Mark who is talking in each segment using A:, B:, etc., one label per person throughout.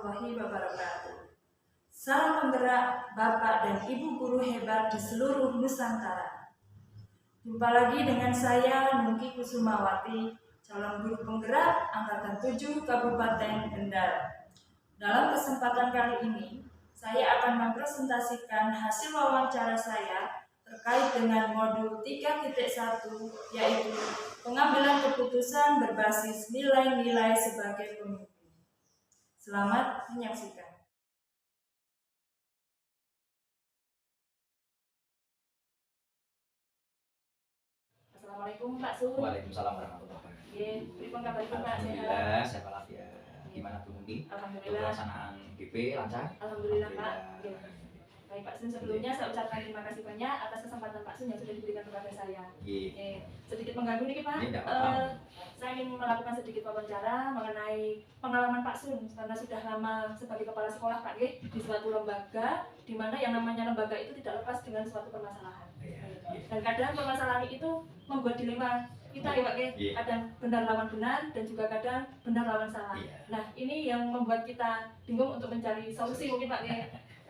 A: warahmatullahi wabarakatuh. Salam penggerak Bapak dan Ibu guru hebat di seluruh Nusantara. Jumpa lagi dengan saya Nungki Kusumawati, calon guru penggerak Angkatan 7 Kabupaten Kendal. Dalam kesempatan kali ini, saya akan mempresentasikan hasil wawancara saya terkait dengan modul 3.1, yaitu pengambilan keputusan berbasis nilai-nilai sebagai pemimpin. Selamat menyaksikan. Assalamualaikum Pak Sun.
B: Waalaikumsalam warahmatullahi wabarakatuh.
A: Ye, pripun kabaripun Pak?
B: Alhamdulillah, sehat walafiat. Gimana Bu Mungki?
A: Alhamdulillah.
B: Pelaksanaan GP lancar?
A: Alhamdulillah Pak. Baik Pak Sun, sebelumnya saya ucapkan terima kasih banyak atas kesempatan Pak Sun yang sudah diberikan kepada saya. Sedikit mengganggu nih Pak. Saya ingin melakukan sedikit wawancara mengenai pengalaman Pak Sun karena sudah lama sebagai kepala sekolah Pak di suatu lembaga, di mana yang namanya lembaga itu tidak lepas dengan suatu permasalahan. Dan kadang permasalahan itu membuat dilema kita ya Pak kadang benar lawan benar dan juga kadang benar lawan salah. Nah ini yang membuat kita bingung untuk mencari solusi mungkin Pak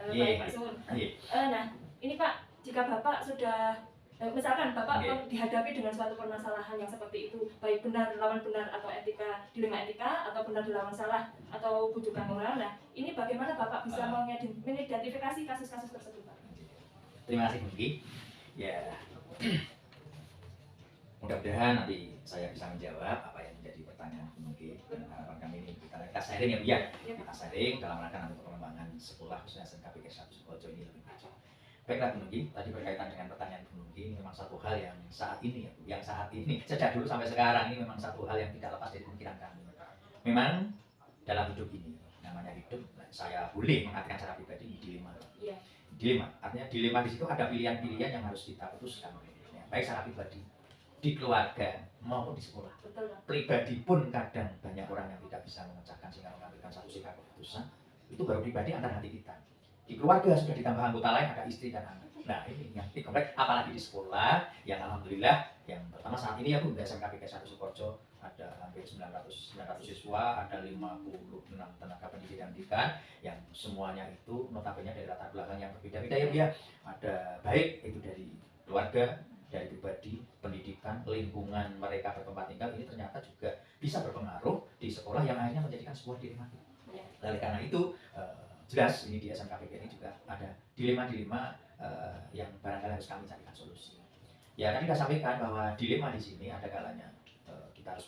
A: baik Pak Sun. Nah ini Pak, jika Bapak sudah misalkan Bapak dihadapi dengan suatu permasalahan yang seperti itu, baik benar lawan benar atau etika dilema etika atau benar lawan salah atau bujukan moral, nah ini bagaimana Bapak bisa mengidentifikasi kasus-kasus tersebut Pak?
B: Terima kasih Mungki. Ya, mudah-mudahan nanti saya bisa menjawab apa yang menjadi pertanyaan Mungki dan harapan kami ini kita sharing ya Bu ya. Kita sharing dalam rangka untuk pengembangan sekolah khususnya SMK PGRI 1 Sukoharjo ini lebih maju. Baiklah Bu Mungki, tadi berkaitan dengan pertanyaan Bu Mungki, memang satu hal yang saat ini ya Bu, yang saat ini sejak dulu sampai sekarang ini memang satu hal yang tidak lepas dari pemikiran kami. Memang dalam hidup ini, namanya hidup, saya boleh mengatakan secara pribadi dilema. Dilema, artinya dilema di situ ada pilihan-pilihan yang harus kita putuskan, ya, baik secara pribadi, di keluarga maupun di sekolah. Pribadi pun kadang banyak orang yang tidak bisa memecahkan sehingga mengambilkan satu sikap keputusan. Itu baru pribadi antara hati kita. Di keluarga sudah ditambah anggota lain, ada istri dan anak. Nah ini yang kompleks, apalagi di sekolah yang alhamdulillah yang pertama saat ini ya Bu, SMK PGRI 1 Sukoharjo ada hampir 900 siswa, ada 56 tenaga pendidikan yang semuanya itu notabene dari latar belakang yang berbeda-beda ya Bu ya. Ada baik itu dari keluarga, dari pribadi, pendidikan, lingkungan mereka bertempat tinggal, ini ternyata juga bisa berpengaruh di sekolah yang akhirnya menjadikan sebuah dilematik. Oleh karena itu jelas ini di SMK PGRI ini juga ada dilema-dilema yang barangkali harus kami carikan solusi. Ya tadi kita sampaikan bahwa dilema di sini ada kalanya kita harus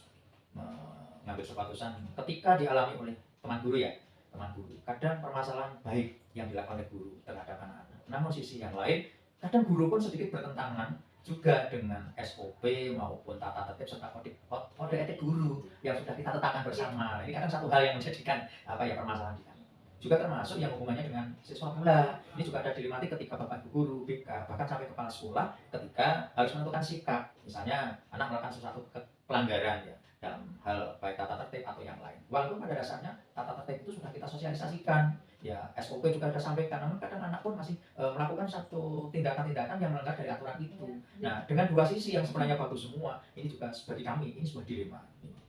B: mengambil keputusan ketika dialami oleh teman guru ya, teman guru. Kadang permasalahan baik yang dilakukan oleh guru terhadap anak-anak. Namun sisi yang lain, kadang guru pun sedikit bertentangan juga dengan SOP maupun tata tertib serta kode etik guru yang sudah kita tetapkan bersama. Ini kadang satu hal yang menjadikan permasalahan di kami. Juga termasuk yang hubungannya dengan siswa pula. Ini juga ada dilematik ketika Bapak Guru, BK, bahkan sampai kepala sekolah ketika harus menentukan sikap. Misalnya anak melakukan sesuatu pelanggaran ya dalam hal baik tata tertib atau yang lain. Walaupun pada dasarnya tata tertib itu sudah kita sosialisasikan, ya SOP juga kita sampaikan, namun kadang anak pun masih melakukan satu tindakan-tindakan yang melanggar dari aturan itu. Nah, dengan dua sisi yang sebenarnya bagus semua, ini juga bagi kami ini sebuah dilema.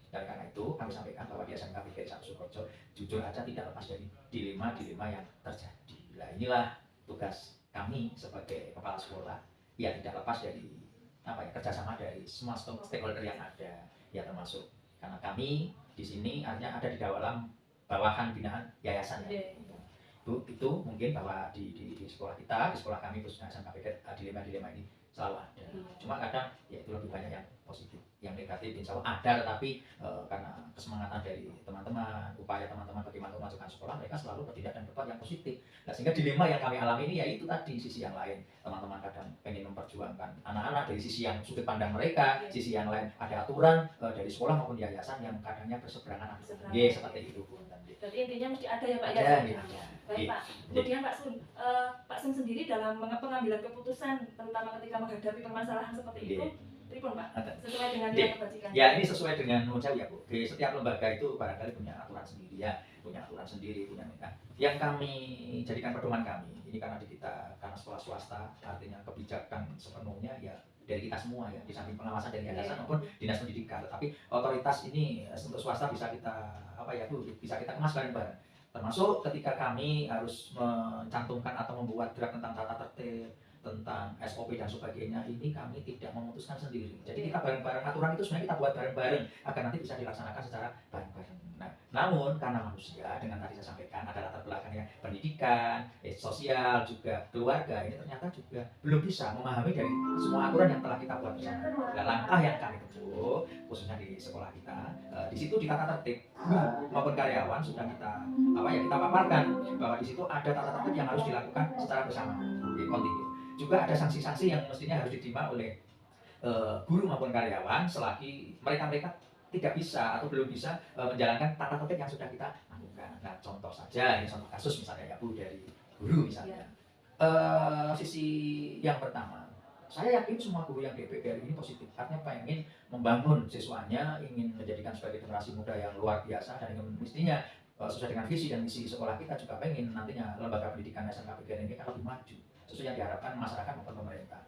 B: Dan karena itu kami sampaikan bahwa di SMK PGRI 1 Sukoharjo jujur aja tidak lepas dari dilema-dilema yang terjadi. Nah inilah tugas kami sebagai kepala sekolah, ya tidak lepas dari kerjasama dari semua stakeholder yang ada, ya termasuk karena kami di sini artinya ada di dalam bawahan binaan yayasan ya. Itu mungkin bahwa di sekolah kita, di sekolah kami khususnya SMK PGRI dilema-dilema ini selalu ada. Cuma kadang ya itu lebih banyak yang positif, yang negatif insya Allah ada, tetapi karena kesemangatan dari teman-teman, upaya teman-teman bagaimana memajukan sekolah, mereka selalu bertindak dan berbuat yang positif. Nah sehingga dilema yang kami alami ini ya itu tadi sisi yang lain, teman-teman kadang pengen memperjuangkan anak-anak dari sisi yang sudut pandang mereka, sisi yang lain ada aturan dari sekolah maupun yayasan yang kadangnya berseberangan. Ya seperti itu Bu.
A: Jadi intinya mesti ada ya Pak ya. Baik Pak. Kemudian Pak Sun sendiri dalam pengambilan keputusan terutama ketika menghadapi permasalahan seperti itu, pripun Pak? Sesuai dengan yang kebajikan.
B: Ya ini sesuai dengan menurut saya ya Bu. Di setiap lembaga itu barangkali punya aturan sendiri ya, punya aturan sendiri, punya mereka. Yang kami jadikan pedoman kami ini karena di kita karena sekolah swasta, artinya kebijakan sepenuhnya ya dari kita semua ya, di samping pengawasan dari yayasan maupun dinas pendidikan. Tapi otoritas ini untuk swasta bisa kita Bu, bisa kita kemas bareng-bareng. Termasuk ketika kami harus mencantumkan atau membuat draft tentang tata tertib, tentang SOP dan sebagainya, ini kami tidak memutuskan sendiri. Jadi kita bareng-bareng, aturan itu sebenarnya kita buat bareng-bareng agar nanti bisa dilaksanakan secara bareng-bareng. Nah, namun karena manusia, dengan tadi saya sampaikan ada latar belakangnya pendidikan, sosial, juga keluarga, ini ternyata juga belum bisa memahami dari semua aturan yang telah kita buat bersama. Nah, langkah yang kami tempuh, khususnya di sekolah kita, di situ di tata tertib maupun karyawan sudah kita kita paparkan bahwa di situ ada tata tertib yang harus dilakukan secara bersama, kontinu. Juga ada sanksi-sanksi yang mestinya harus diterima oleh guru maupun karyawan selagi mereka tidak bisa atau belum bisa menjalankan tata tertib yang sudah kita lakukan. Nah, contoh saja, ini contoh kasus misalnya ya Bu, dari guru misalnya. Sisi yang pertama, saya yakin semua guru yang di PPR ini positif, artinya pengen membangun siswanya, ingin menjadikan sebagai generasi muda yang luar biasa, dan ingin mestinya sesuai dengan visi dan misi sekolah kita juga pengen nantinya lembaga pendidikan SMK PGRI ini kan lebih maju sesuai yang diharapkan masyarakat maupun pemerintah.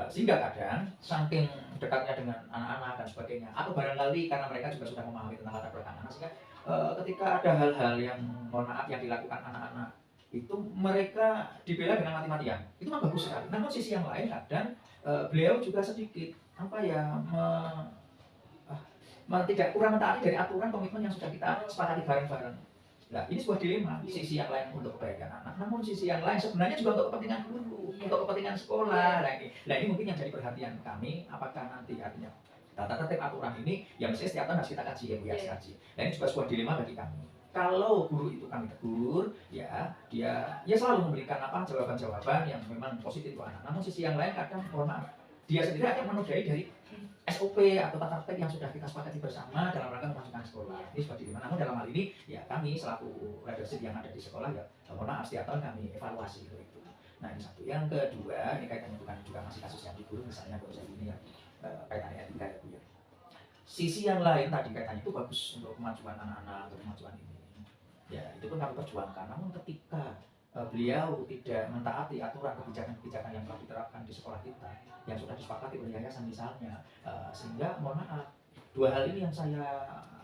B: Sehingga kadang saking dekatnya dengan anak-anak dan sebagainya, atau barangkali karena mereka juga sudah memahami tentang latar belakang anak, sehingga ketika ada hal-hal yang mohon maaf yang dilakukan anak-anak itu mereka dibela dengan mati-matian, itu kan bagus sekali. Namun sisi yang lain kadang beliau juga sedikit tidak kurang mentaati dari aturan komitmen yang sudah kita sepakati bareng-bareng. Nah, ini sebuah dilema, sisi yang lain untuk kebaikan anak, namun sisi yang lain sebenarnya juga untuk kepentingan guru, untuk kepentingan sekolah. Nah, ini mungkin yang jadi perhatian kami, apakah nanti artinya tata tertib aturan ini yang mesti setiap tahun harus kita kaji ya, kaji. Nah, ini juga sebuah dilema bagi kami. Kalau guru itu kami tegur, ya dia selalu memberikan jawaban-jawaban yang memang positif untuk anak. Namun sisi yang lain kadang mohon maaf, dia sendiri akan menodai dari SOP atau tata tertib yang sudah kita sepakati bersama dalam rangka memasukkan sekolah. Ini seperti dimana. Namun dalam hal ini ya kami selaku leadership yang ada di sekolah ya mohon maaf setiap tahun kami evaluasi itu. Nah, ini satu. Yang kedua, ini kaitannya bukan juga masih kasus yang di guru misalnya kalau saya ini ya kaitannya etika ya Bu ya. Sisi yang lain tadi kaitannya itu bagus untuk kemajuan anak-anak, untuk kemajuan ini. Ya, itu pun kami perjuangkan. Namun ketika beliau tidak mentaati aturan kebijakan-kebijakan yang telah diterapkan di sekolah kita yang sudah disepakati oleh yayasan misalnya, sehingga mohon maaf, dua hal ini yang saya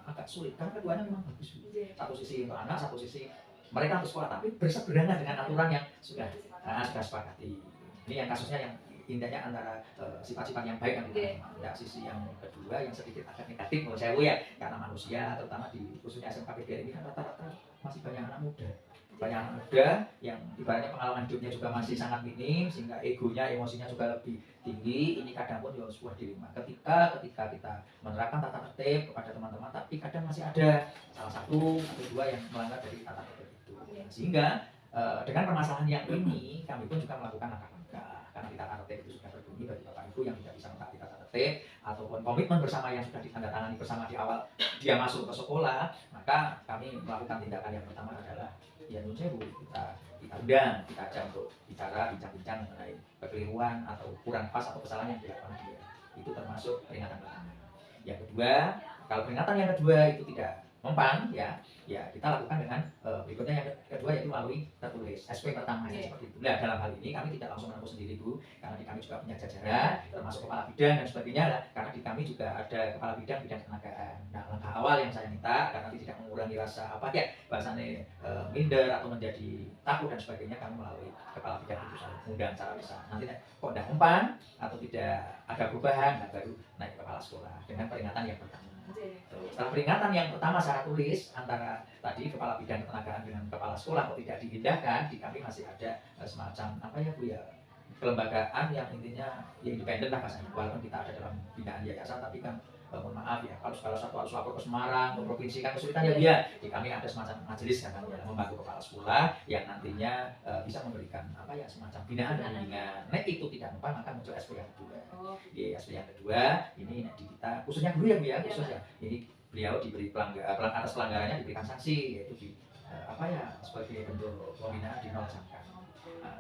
B: agak sulit karena keduanya memang bagus. Satu sisi untuk anak, satu sisi mereka untuk sekolah, tapi berseberangan dengan aturan yang sudah sepakati. Ini yang kasusnya yang intinya antara sifat-sifat yang baik dan tidak. Ya, sisi yang kedua yang sedikit agak negatif menurut saya Bu ya, karena manusia terutama di khususnya SMK PGRI ini kan rata-rata masih banyak anak muda. Banyak anak muda yang ibaratnya pengalaman hidupnya juga masih sangat minim, sehingga egonya, emosinya juga lebih tinggi. Ini kadang pun juga sebuah dilema ketika kita menerapkan tata tertib kepada teman-teman, tapi kadang masih ada salah satu atau dua yang melanggar dari tata tertib itu. Sehingga dengan permasalahan yang ini kami pun juga melakukan langkah-langkah, karena di tata tertib itu sudah berbunyi bagi Bapak Ibu yang tidak bisa mentaati tata tertib ataupun komitmen bersama yang sudah ditandatangani bersama di awal dia masuk ke sekolah, maka kami melakukan tindakan yang pertama adalah ya menurut saya Bu, kita undang, kita ajak untuk bincang-bincang mengenai kekeliruan atau kurang pas atau kesalahan yang dilakukan dia. Itu termasuk peringatan pertama. Yang kedua, kalau peringatan yang kedua itu tidak mempan, ya kita lakukan dengan berikutnya yang kedua yaitu melalui tertulis SP pertama seperti itu. Nah, dalam hal ini kami tidak langsung menempuh sendiri Bu, karena di kami juga punya jajaran termasuk kepala bidang dan sebagainya. Karena di kami juga ada kepala bidang ketenagaan. Nah, langkah awal yang saya minta agar nanti tidak mengurangi rasa bahasanya minder atau menjadi takut dan sebagainya, kami melalui kepala bidang itu saya undang secara besar. Nanti kok tidak mempan atau tidak ada perubahan, nah baru naik ke kepala sekolah dengan peringatan yang pertama. Setelah peringatan yang pertama secara tulis antara tadi kepala bidang ketenagaan dengan kepala sekolah kok tidak diindahkan, di kami masih ada semacam Bu ya, kelembagaan yang intinya ya independen lah bahasanya, walaupun kita ada dalam binaan yayasan, tapi kan mohon maaf ya, kalau satu harus lapor ke Semarang, ke provinsi kan kesulitan ya. Di kami ada semacam majelis kan ya, membantu kepala sekolah yang nantinya bisa memberikan semacam binaan dan bimbingan. Nah, itu tidak mempan, maka muncul SP yang kedua. SP yang kedua ini di kita khususnya guru ya Bu ya, khususnya ini beliau diberi atas pelanggarannya diberikan sanksi, yaitu sebagai bentuk pembinaan di nol jangka.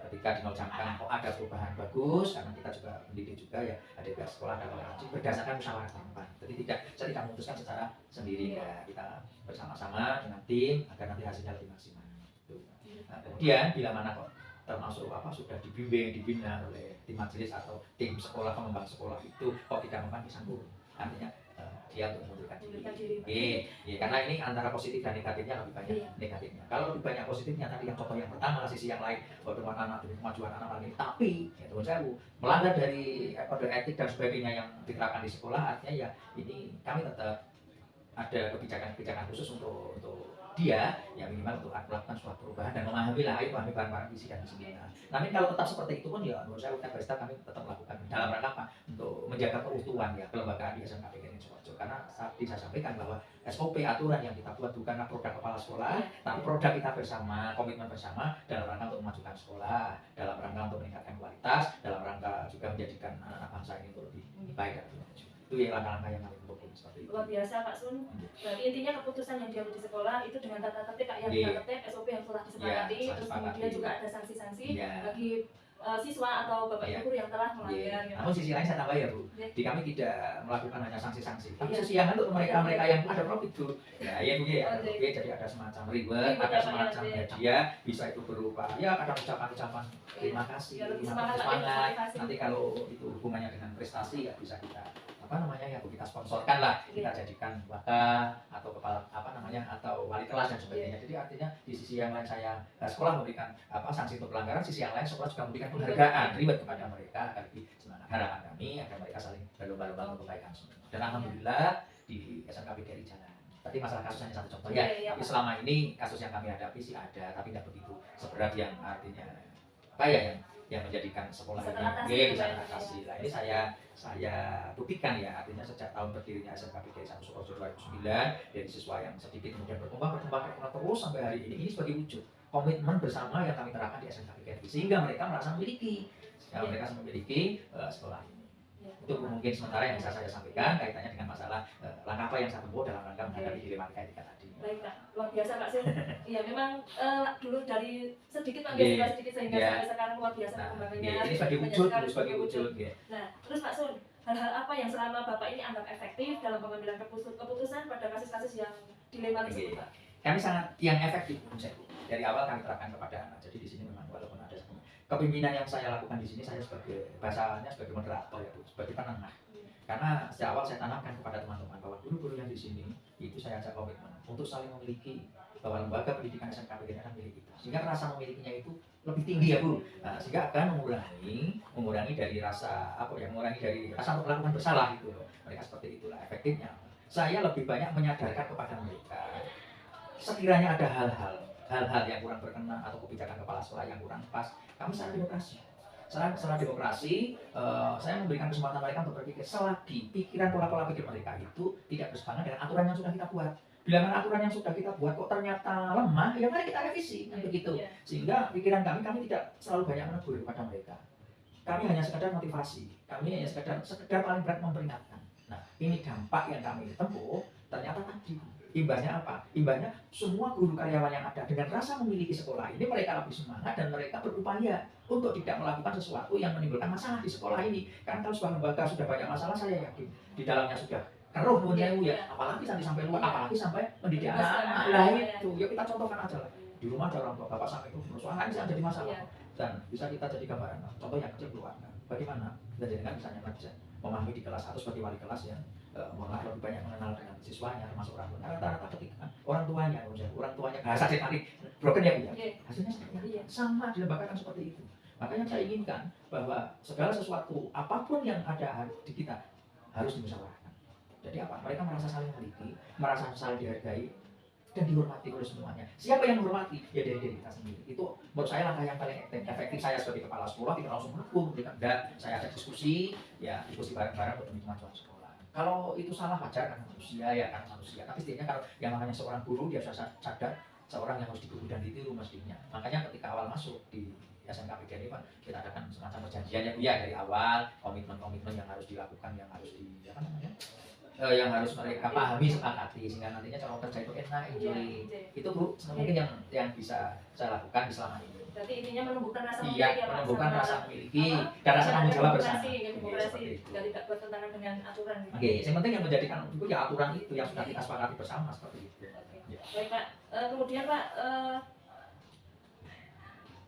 B: Ketika di nol jangka kok ada perubahan bagus, karena kita juga mendidik juga ya, ada pihak sekolah dan organisasi berdasarkan musyawarah tempat. Jadi saya tidak memutuskan secara sendiri ya, kita bersama-sama dengan tim agar nanti hasilnya lebih maksimal. Kemudian bila mana kok termasuk sudah dibimbing, dibina oleh tim majelis atau tim sekolah pengembang sekolah itu kok tidak mempan disambung, artinya dia untuk mengundurkan
A: diri.
B: Karena ini antara positif dan negatifnya lebih banyak negatifnya. Kalau lebih banyak positifnya tadi yang contoh yang pertama, sisi yang lain bagaimana anak demi kemajuan anak ini, tapi ya teman saya melanggar dari kode etik dan sebagainya yang diterapkan di sekolah, artinya ya ini kami tetap ada kebijakan khusus untuk dia yang minimal untuk melakukan suatu perubahan dan memahami barang-barang visi dan sebagainya. Namun kalau tetap seperti itu pun ya menurut saya UTM Barista kami tetap melakukan dalam rangka apa? Untuk menjaga keutuhan ya kelembagaan di SMK PGRI Sukoharjo. Karena tadi saya sampaikan bahwa SOP aturan yang kita buat bukanlah produk kepala sekolah, tapi produk kita bersama, komitmen bersama dalam rangka untuk memajukan sekolah, dalam rangka untuk meningkatkan kualitas, dalam rangka juga menjadikan anak-anak bangsa ini untuk lebih baik dan lebih maju. Itu ya langkah-langkah yang kami tempuh seperti itu.
A: Luar biasa Pak Sun. Berarti intinya keputusan yang diambil di sekolah itu dengan tata tertib Pak yang sudah tertib, SOP yang telah disepakati, terus kemudian juga ada sanksi-sanksi bagi siswa atau bapak ibu yang telah melanggar.
B: Namun sisi lain saya tambah ya Bu, di kami tidak melakukan hanya sanksi-sanksi, tapi sisi yang untuk mereka yang ada profit Bu. Ya Bu ya, jadi ada semacam reward, ada semacam hadiah, bisa itu berupa ya kadang ucapan-ucapan terima kasih, semangat. Nanti kalau itu hubungannya dengan prestasi ya bisa kita kita sponsorkan lah, kita jadikan waka atau kepala atau wali kelas dan sebagainya. Jadi artinya di sisi yang lain sekolah memberikan sanksi untuk pelanggaran, sisi yang lain sekolah juga memberikan penghargaan reward kepada mereka agar lebih semangat. Harapan kami agar mereka saling berlomba-lomba untuk kebaikan semua. Dan alhamdulillah di SMK PGRI jalan. Tadi masalah kasus hanya satu contoh ya, tapi selama ini kasus yang kami hadapi sih ada, tapi tidak begitu seberat yang artinya yang menjadikan sekolah ini bisa teratasi. Nah, ini saya buktikan ya, artinya sejak tahun berdirinya SMK PGRI 1 Sukoharjo 2009 dari siswa yang sedikit kemudian berkembang terus sampai hari ini sebagai wujud komitmen bersama yang kami terapkan di SMK PGRI sehingga mereka merasa memiliki sekolah ini. Itu mungkin sementara yang bisa saya sampaikan kaitannya dengan masalah langkah apa yang saya tempuh dalam rangka menghadapi dilematika etika tadi.
A: Baik Pak, luar biasa Pak Sun. Iya memang dulu dari sedikit sedikit sehingga sampai sekarang luar biasa perkembangannya.
B: Ini sebagai wujud.
A: Nah, terus Pak Sun, hal-hal apa yang selama Bapak ini anggap efektif dalam pengambilan keputusan pada kasus-kasus yang dilema tersebut Pak?
B: Kami sangat yang efektif dari awal kami terapkan kepada anak. Jadi di sini memang walaupun ada kepemimpinan yang saya lakukan di sini, saya sebagai bahasanya sebagai moderator ya Bu, sebagai penengah. Karena sejak awal saya tanamkan kepada teman-teman bahwa guru-guru yang di sini itu saya ajak komitmen untuk saling memiliki bahwa lembaga pendidikan SMK PGRI akan milik kita. Sehingga rasa memilikinya itu lebih tinggi ya Bu. Nah, sehingga akan mengurangi dari rasa mengurangi dari rasa untuk melakukan bersalah gitu loh. Mereka seperti itulah efektifnya. Saya lebih banyak menyadarkan kepada mereka sekiranya ada hal-hal yang kurang berkenan atau kebijakan kepala sekolah yang kurang pas, kami secara demokrasi, saya memberikan kesempatan mereka untuk berpikir selagi pikiran pola-pola pikir mereka itu tidak berseberangan dengan aturan yang sudah kita buat. Bila mana aturan yang sudah kita buat kok ternyata lemah, ya mari kita revisi begitu. Sehingga pikiran kami tidak selalu banyak menegur kepada mereka. Kami hanya sekedar motivasi, kami hanya sekedar paling berat memperingatkan. Nah, ini dampak yang kami tempuh ternyata tadi. Imbasnya apa? Imbasnya semua guru karyawan yang ada dengan rasa memiliki sekolah ini mereka lebih semangat dan mereka berupaya untuk tidak melakukan sesuatu yang menimbulkan masalah di sekolah ini. Karena kalau sebuah lembaga sudah banyak masalah, saya yakin di dalamnya sudah keruh apalagi sampai luar, apalagi sampai mendidik anak-anak. Lah itu, ya kita contohkan aja lah. Di rumah ada orang tua bapak sampai itu persoalan bisa jadi masalah dan bisa kita jadi gambaran. Contoh yang kecil keluarga. Bagaimana? Dan jangan misalnya bisa memahami di kelas 1 sebagai wali kelas ya. Malah lebih banyak mengenal dengan siswanya termasuk orang tua. Rata-rata ketika orang tuanya bahasa tadi broken ya Bu ya. Hasilnya sama di lembaga kan seperti itu. Makanya saya inginkan bahwa segala sesuatu apapun yang ada di kita harus dimusyawarahkan. Jadi apa? Mereka merasa saling memiliki, merasa saling dihargai dan dihormati oleh semuanya. Siapa yang menghormati? Ya dari diri kita sendiri. Itu menurut saya langkah yang paling efektif. Saya sebagai kepala sekolah tidak langsung mendukung, saya ajak diskusi bareng-bareng untuk kemajuan sekolah. Kalau itu salah wajar karena manusia, tapi setidaknya kalau yang namanya seorang guru dia sudah sadar seorang yang harus diburu dan ditiru mestinya. Makanya ketika awal masuk di SMK PGRI Pak, kita adakan semacam perjanjian ya Bu ya dari awal, komitmen yang harus dilakukan, yang harus mereka pahami, sepakati sehingga nantinya cara kerja itu enak, enjoy. Itu Bu, mungkin yang bisa saya lakukan selama ini.
A: Berarti intinya menumbuhkan rasa memiliki,
B: menumbuhkan rasa memiliki dan rasa tanggung jawab bersama.
A: Demokrasi dan tidak bertentangan dengan aturan.
B: Yang penting yang menjadikan itu ya aturan itu yang sudah kita sepakati bersama seperti itu.
A: Baik Pak, kemudian Pak,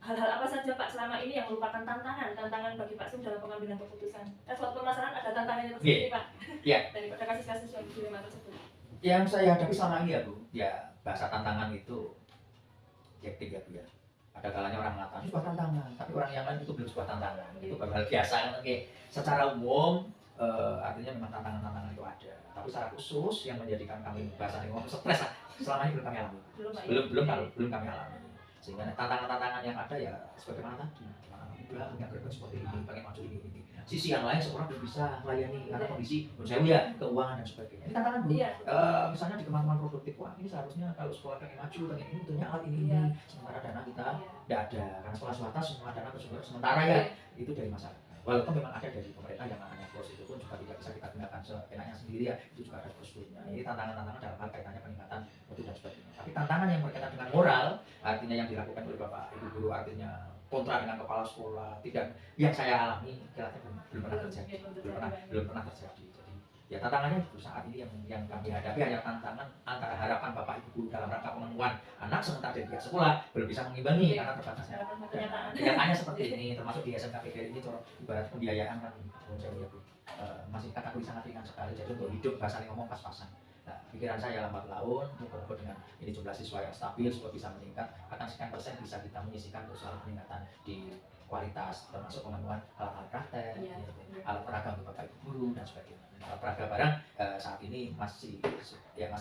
A: hal-hal apa saja Pak selama ini yang merupakan tantangan bagi Pak Sum dalam pengambilan keputusan? Kan suatu permasalahan ada tantangannya tersendiri Pak. Daripada kasus-kasus yang dilema tersebut.
B: Yang saya hadapi selama ini ya Bu, ya bahasa tantangan itu objektif ya Bu ya. Ada kalanya orang mengatakan sebuah tantangan, tapi orang yang lain itu belum sebuah tantangan. Itu baru hal biasa. Oke, secara umum artinya memang tantangan-tantangan itu ada. Tapi secara khusus yang menjadikan kami bahasa ngomong stres selama ini belum kami alami. Belum kami alami. Sehingga tantangan-tantangan yang ada ya sebagaimana tadi, punya berbuat seperti ini, pengen maju ini. Sisi yang lain seorang belum bisa melayani karena kondisi menjauh ya, keuangan dan sebagainya. Ini tantangan Bu. Misalnya di kemampuan produktif, wah ini seharusnya kalau sekolah pengen maju, pengen ini tentunya alat ini. Sementara dana kita tidak ada, karena sekolah swasta semua dana bersumber sementara ya, itu dari masyarakat. Walaupun memang ada dari pemerintah yang namanya pos itu pun juga tidak bisa kita gunakan seenaknya sendiri ya, itu juga ada prosedurnya. Ini tantangan-tantangan dalam hal kaitannya peningkatan mutu dan sebagainya. Tapi tantangan yang berkaitan dengan moral, artinya yang dilakukan oleh Bapak Ibu guru, artinya kontra dengan kepala sekolah, tidak yang saya alami kira-kira belum pernah terjadi, belum pernah terjadi. Jadi ya tantangannya itu saat ini yang kami hadapi hanya tantangan antara harapan Bapak Ibu guru dalam rangka pemenuhan anak sementara dari pihak sekolah belum bisa mengimbangi karena terbatasnya. Kenyataannya seperti ini, termasuk di SMK PGRI ini ibarat pembiayaan kan, masih kategori sangat ringan sekali. Jadi untuk hidup saling ngomong pas-pasan. Nah, pikiran saya lambat laun, mudah-mudahan dengan ini jumlah siswa yang stabil, supaya bisa meningkat, akan sekian persen bisa kita menyisihkan untuk soal peningkatan di kualitas, termasuk pemenuhan alat-alat praktek, alat peraga untuk Bapak Ibu guru dan sebagainya. Alat peraga barang saat ini masih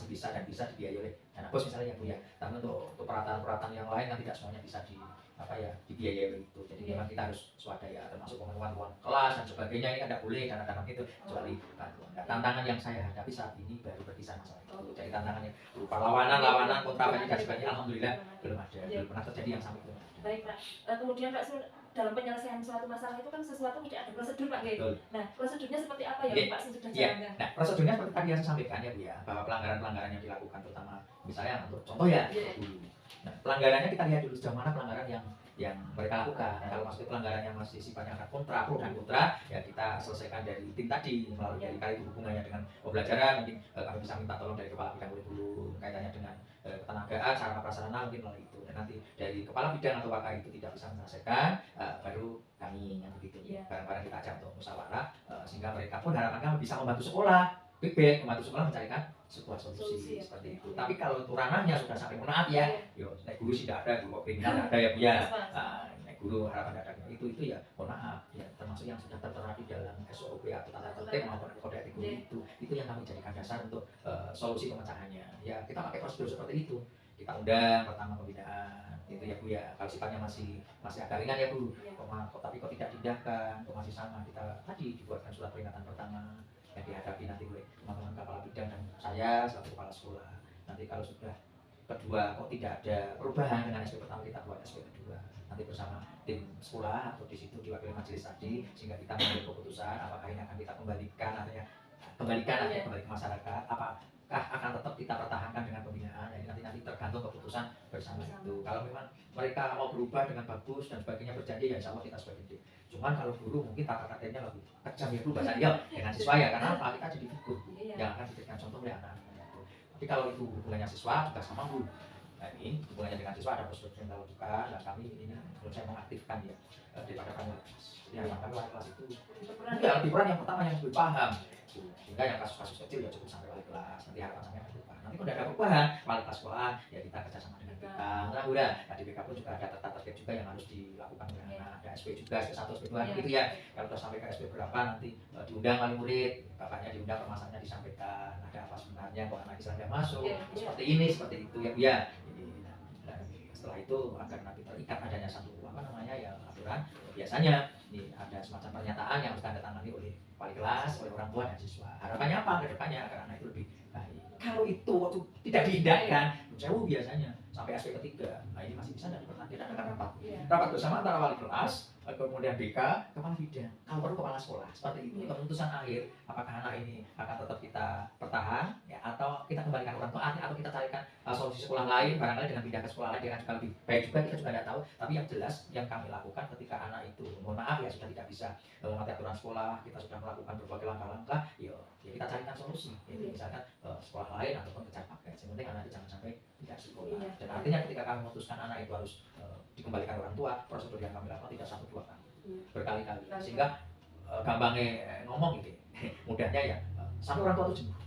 B: bisa dan bisa dibiayai oleh dana bos misalnya Bu ya. Tapi untuk peralatan-peralatan yang lain kan tidak semuanya bisa dibiayai oleh itu. Jadi memang kita harus swadaya, termasuk pemenuhan ruang kelas dan sebagainya. Ini kan tidak boleh dana-dana itu kecuali bantuan. Nah, tantangan yang saya hadapi saat ini baru berkisar masalah itu. Jadi tantangannya berupa lawanan, kontra dan sebagainya, alhamdulillah belum ada, belum pernah terjadi yang sampai itu.
A: Baik Pak. Kemudian Pak Sun, dalam penyelesaian suatu masalah itu kan sesuatu mesti ada prosedur Pak. Nah, prosedurnya seperti apa ya Pak Sun sudah jalankan?
B: Nah, prosedurnya seperti tadi yang saya sampaikan ya Bu ya, bahwa pelanggaran-pelanggaran yang dilakukan terutama misalnya untuk contoh ya dulu. Nah, pelanggarannya kita lihat dulu sejauh mana pelanggaran yang mereka lakukan. Kalau maksudnya pelanggaran yang masih sifatnya pro dan kontra, ya kita selesaikan dari tim tadi melalui dari kali hubungannya dengan pembelajaran. Mungkin kami bisa minta tolong dari kepala bidang kurikulum kaitannya dengan ketenagaan, sarana prasarana mungkin melalui itu. Dan nanti dari kepala bidang atau wakil itu tidak bisa menyelesaikan, baru kami yang begitu. Barang-barang kita ajak untuk musyawarah, sehingga mereka pun harapan kami bisa membantu sekolah, membantu sekolah mencarikan sebuah solusi seperti itu. Tapi kalau itu ranahnya sudah sampai maaf ya, naik guru tidak ada, guru kriminal ada ya Bu ya. Naik guru harapan ada itu ya, mohon maaf ya, termasuk yang sudah tertera di dalam SOP atau tata tertib maupun kode etik guru itu yang kami jadikan dasar untuk solusi pemecahannya. Ya kita pakai prosedur seperti itu. Kita undang pertama pembinaan itu ya Bu ya. Kalau sifatnya masih agak ringan ya Bu. Tapi kok tidak diindahkan, kok masih sama, kita tadi dibuatkan surat peringatan pertama yang dihadapi nanti oleh teman-teman kepala bidang dan saya selaku kepala sekolah. Nanti kalau sudah kedua kok tidak ada perubahan dengan SP pertama, kita buat SP kedua. Nanti bersama tim sekolah atau di situ diwakili majelis tadi, sehingga kita mengambil keputusan apakah ini akan kita kembalikan kembali ke masyarakat, apakah akan tetap kita pertahankan dengan pembinaan. Jadi nanti tergantung keputusan bersama itu. Kalau memang mereka mau berubah dengan bagus dan sebagainya berjanji, ya insya Allah kita sebagai. Cuman kalau guru mungkin tata tertibnya lebih kejam ya Bu bahasa dia dengan siswa ya, karena apa, kita jadi figur yang akan diberikan contoh oleh anak-anak. Tapi kalau itu hubungannya siswa juga sama Bu. Nah ini hubungannya dengan siswa ada prosedur yang kita lakukan, dan kami ini menurut saya mengaktifkan ya daripada kami kelas. Jadi harapan kami wali kelas itu lebih peran yang pertama yang lebih paham. Sehingga yang kasus-kasus kecil ya cukup sampai wali kelas. Nanti harapan sampai ada perubahan. Nanti kalau ada perubahan wali kelas sekolah ya kita kerjasama dengan BK. Nah di BK pun juga ada tata tertib juga yang harus dilakukan oleh anak. Ada SP juga, SP1, SP2 gitu ya. Kalau sudah sampai ke SP berapa nanti diundang wali murid, bapaknya diundang, permasalahannya disampaikan, ada apa sebenarnya kok anak Islam yang masuk, seperti ini, seperti itu ya Bu ya. Setelah itu agar nanti terikat adanya satu aturan, biasanya ini ada semacam pernyataan yang harus ditandatangani oleh wali kelas, oleh orang tua dan siswa. Harapannya apa ke depannya agar anak itu lebih baik. Kalau itu waktu tidak diindahkan, jauh biasanya sampai aspek ketiga. Nah ini masih bisa nanti ada rapat bersama antara wali kelas, kemudian BK, kepala bidang, kalau perlu kepala sekolah. Seperti itu keputusan akhir, apakah anak ini akan tetap kita pertahan ya, atau kita kembalikan orang tua atau kita carikan solusi sekolah lain, barangkali dengan pindah ke sekolah lain dengan juga lebih baik juga, kita juga tidak tahu. Tapi yang jelas yang kami lakukan ketika anak itu, mohon maaf ya, sudah tidak bisa mengerti aturan sekolah, kita sudah melakukan berbagai langkah-langkah, ya kita carikan solusi. Jadi misalkan sekolah lain ataupun kejar paket. Yang penting anak itu jangan sampai tidak sekolah. Dan artinya ketika kami memutuskan anak itu harus dikembalikan orang tua, prosedur yang kami lakukan tidak 1-2 kali, berkali-kali, sehingga gampangnya ngomong gitu, mudahnya ya sampai orang tua itu jenuh.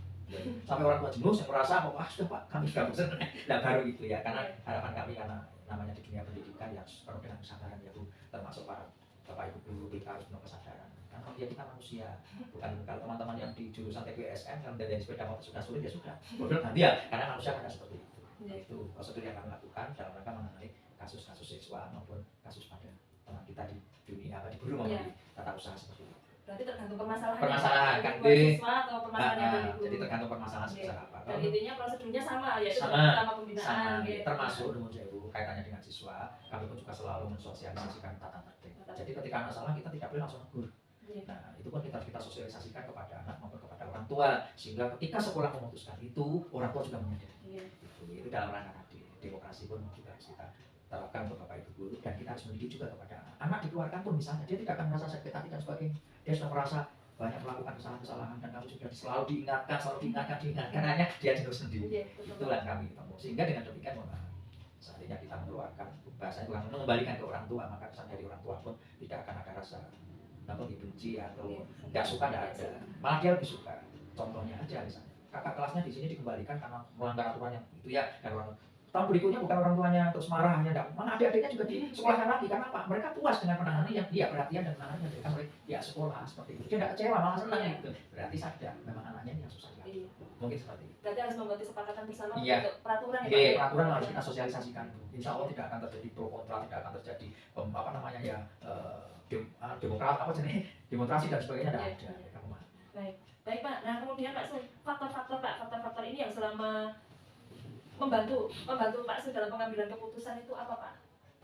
B: Sampai orang tua jenuh, saya merasa wah sudah Pak, kami sudah bosan. Nah baru itu ya, karena harapan kami karena namanya di dunia pendidikan ya penuh dengan kesadaran ya Bu, termasuk para Bapak Ibu guru kita harus penuh kesadaran. Karena dia kita manusia, bukan kalau teman-teman yang di jurusan TPSM yang dari sepeda motor sudah sulit ya sudah, bodoh nanti ya, karena manusia ada seperti itu. Itu prosedur yang kami lakukan dalam rangka mengenai kasus-kasus seksual maupun kasus pada teman kita di dunia apa di guru maupun di tata usaha seperti itu.
A: Berarti tergantung permasalahan
B: kan
A: siswa atau permasalahan yang dari guru.
B: Jadi tergantung permasalahan sebesar apa.
A: Dan intinya prosedurnya sama, yaitu
B: sama
A: pembinaan.
B: Termasuk Ibu kaitannya dengan siswa, kami pun juga selalu mensosialisasikan tata tertib. Jadi ketika anak salah kita tidak boleh langsung negur. Nah itu pun kita sosialisasikan kepada anak maupun kepada orang tua, sehingga ketika sekolah memutuskan itu orang tua juga menyadari. Itu dalam rangka tadi demokrasi pun juga harus kita terapkan untuk Bapak Ibu guru, dan kita harus mendidik juga kepada anak. Anak dikeluarkan pun misalnya dia tidak akan merasa sakit hati dan sebagainya. Dia sudah merasa banyak melakukan kesalahan-kesalahan dan kamu sudah selalu diingatkan hanya dia jenuh sendiri. Itulah kami ketemu. Sehingga dengan demikian seandainya kita mengeluarkan bahasa itu mengembalikan ke orang tua, maka kesan dari orang tua pun tidak akan ada rasa namun dibenci atau tidak suka, tidak ada. Malah dia lebih suka. Contohnya aja misalnya kakak kelasnya di sini dikembalikan karena melanggar aturan yang itu ya, dan orang tahun berikutnya bukan orang tuanya terus marah, hanya tidak, mana adik-adiknya juga disekolahkan lagi. Karena apa? Mereka puas dengan penanganan yang dia perhatian dan penanganan yang diberikan oleh ya sekolah seperti itu. Dia tidak kecewa, malah senang gitu. Berarti sadar memang anaknya yang susah ya. Mungkin seperti itu.
A: Berarti harus membuat kesepakatan bersama untuk peraturan ya.
B: Peraturan harus kita sosialisasikan. Insya Allah tidak akan terjadi pro kontra, tidak akan terjadi apa namanya ya demonstrasi dan sebagainya tidak ada.
A: Baik Pak. Nah kemudian Pak Sun, faktor-faktor ini yang selama membantu Pak Sun dalam pengambilan keputusan itu apa Pak?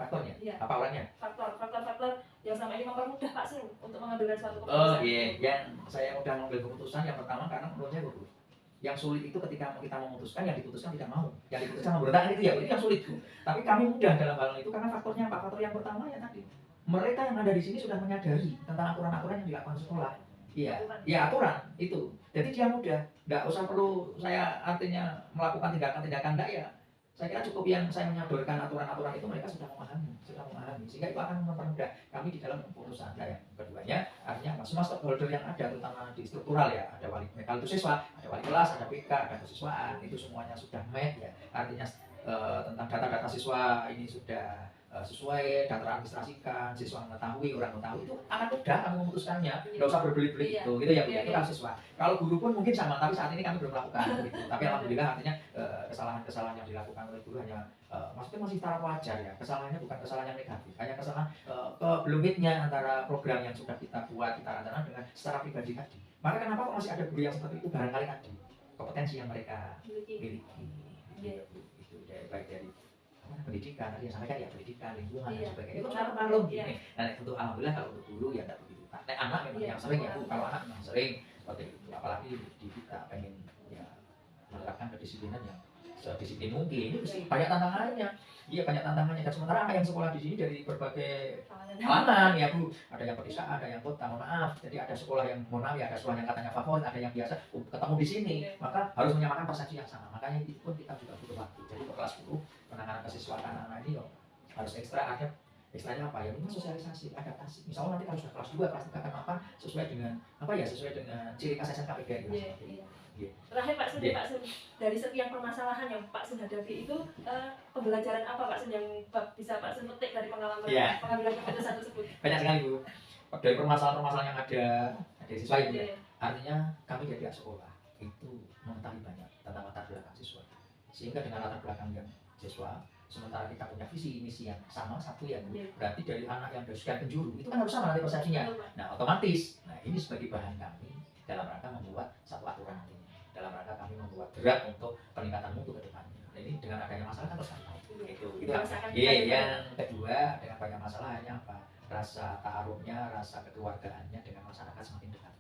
B: Faktornya?
A: Ya.
B: Apa orangnya?
A: Faktor yang selama ini mempermudah Pak Sun untuk mengambil suatu keputusan.
B: Yang saya mudah mengambil keputusan yang pertama karena menurutnya Bu. Yang sulit itu ketika kita memutuskan, yang diputuskan tidak mau, yang diputuskan memberontak itu ya, itu yang sulit Bu. Tapi kami mudah dalam hal itu karena faktornya apa? Faktor yang pertama ya tadi, mereka yang ada di sini sudah menyadari tentang aturan-aturan yang dilakukan sekolah. Iya, aturan itu. Jadi dia mudah, nggak usah perlu saya artinya melakukan tindakan-tindakan enggak ya. Saya kira cukup yang saya menyodorkan aturan-aturan itu mereka sudah memahami, sehingga itu akan mempermudah kami di dalam keputusan. Nah, yang keduanya artinya semua stakeholder yang ada, terutama di struktural ya, ada wali itu siswa, ada wali kelas, ada PK, ada kesiswaan, itu semuanya sudah match ya. Artinya tentang data-data siswa ini sudah sesuai, data administrasikan, siswa mengetahui, orang mengetahui, itu akan mudah kami memutuskannya, nggak usah berbelit-belit gitu ya, itu kan siswa. Kalau guru pun mungkin sama, tapi saat ini kami belum melakukan gitu. Tapi alhamdulillah artinya kesalahan-kesalahan yang dilakukan oleh guru hanya maksudnya masih taraf wajar ya, kesalahannya bukan kesalahan yang negatif, hanya kesalahan kebelumitnya antara program yang sudah kita buat, kita rencanakan dengan secara pribadi tadi. Maka kenapa kok masih ada guru yang seperti itu? Barangkali tadi kompetensi yang mereka miliki, itu baik dari pendidikan, tadi yang sampaikan ya pendidikan, lingkungan dan sebagainya itu sangat maklum gini. Nah untuk alhamdulillah kalau untuk guru ya tidak begitu. Nah anak memang yang sering ya Bu, kalau anak memang sering seperti itu, apalagi di kita pengen ya menerapkan kedisiplinan yang sedisiplin mungkin, itu banyak tantangannya. Iya banyak tantangannya, dan sementara anak yang sekolah di sini dari berbagai kalangan ya Bu, ada yang pedesaan, ada yang kota, mohon maaf. Jadi ada sekolah yang mohon maaf ya, ada sekolah yang katanya favorit, ada yang biasa ketemu di sini, maka harus menyamakan persepsi yang sama. Makanya itu pun kita juga butuh waktu. Jadi untuk kelas 10 penanganan kesiswaan anak-anak ini harus ekstranya apa ya, memang sosialisasi, adaptasi. Misalnya nanti kalau sudah kelas 2, kelas 3 kenapa sesuai dengan apa ya, sesuai dengan ciri khas SNKPG gitu.
A: Terakhir Pak Sun, dari sekian permasalahan yang Pak Sun hadapi itu pembelajaran apa Pak Sun yang bisa Pak Sun petik dari pengalaman pengambilan keputusan tersebut?
B: Banyak sekali Bu. Dari permasalahan-permasalahan yang ada siswa itu ya. Artinya kami dari sekolah itu mengetahui banyak tentang latar belakang siswa, sehingga dengan latar belakang yang siswa, sementara kita punya visi misi yang sama satu ya Bu, berarti dari anak yang dari sekian penjuru itu kan harus sama nanti persepsinya. Nah otomatis, ini sebagai bahan kami dalam rangka membuat satu aturan nantinya, dalam rangka kami membuat gerak untuk peningkatan mutu ke depannya. Jadi dengan adanya masalah kan terus itu yang kedua, dengan banyak masalah hanya apa, rasa ta'arufnya, rasa kekeluargaannya dengan masyarakat semakin dekat.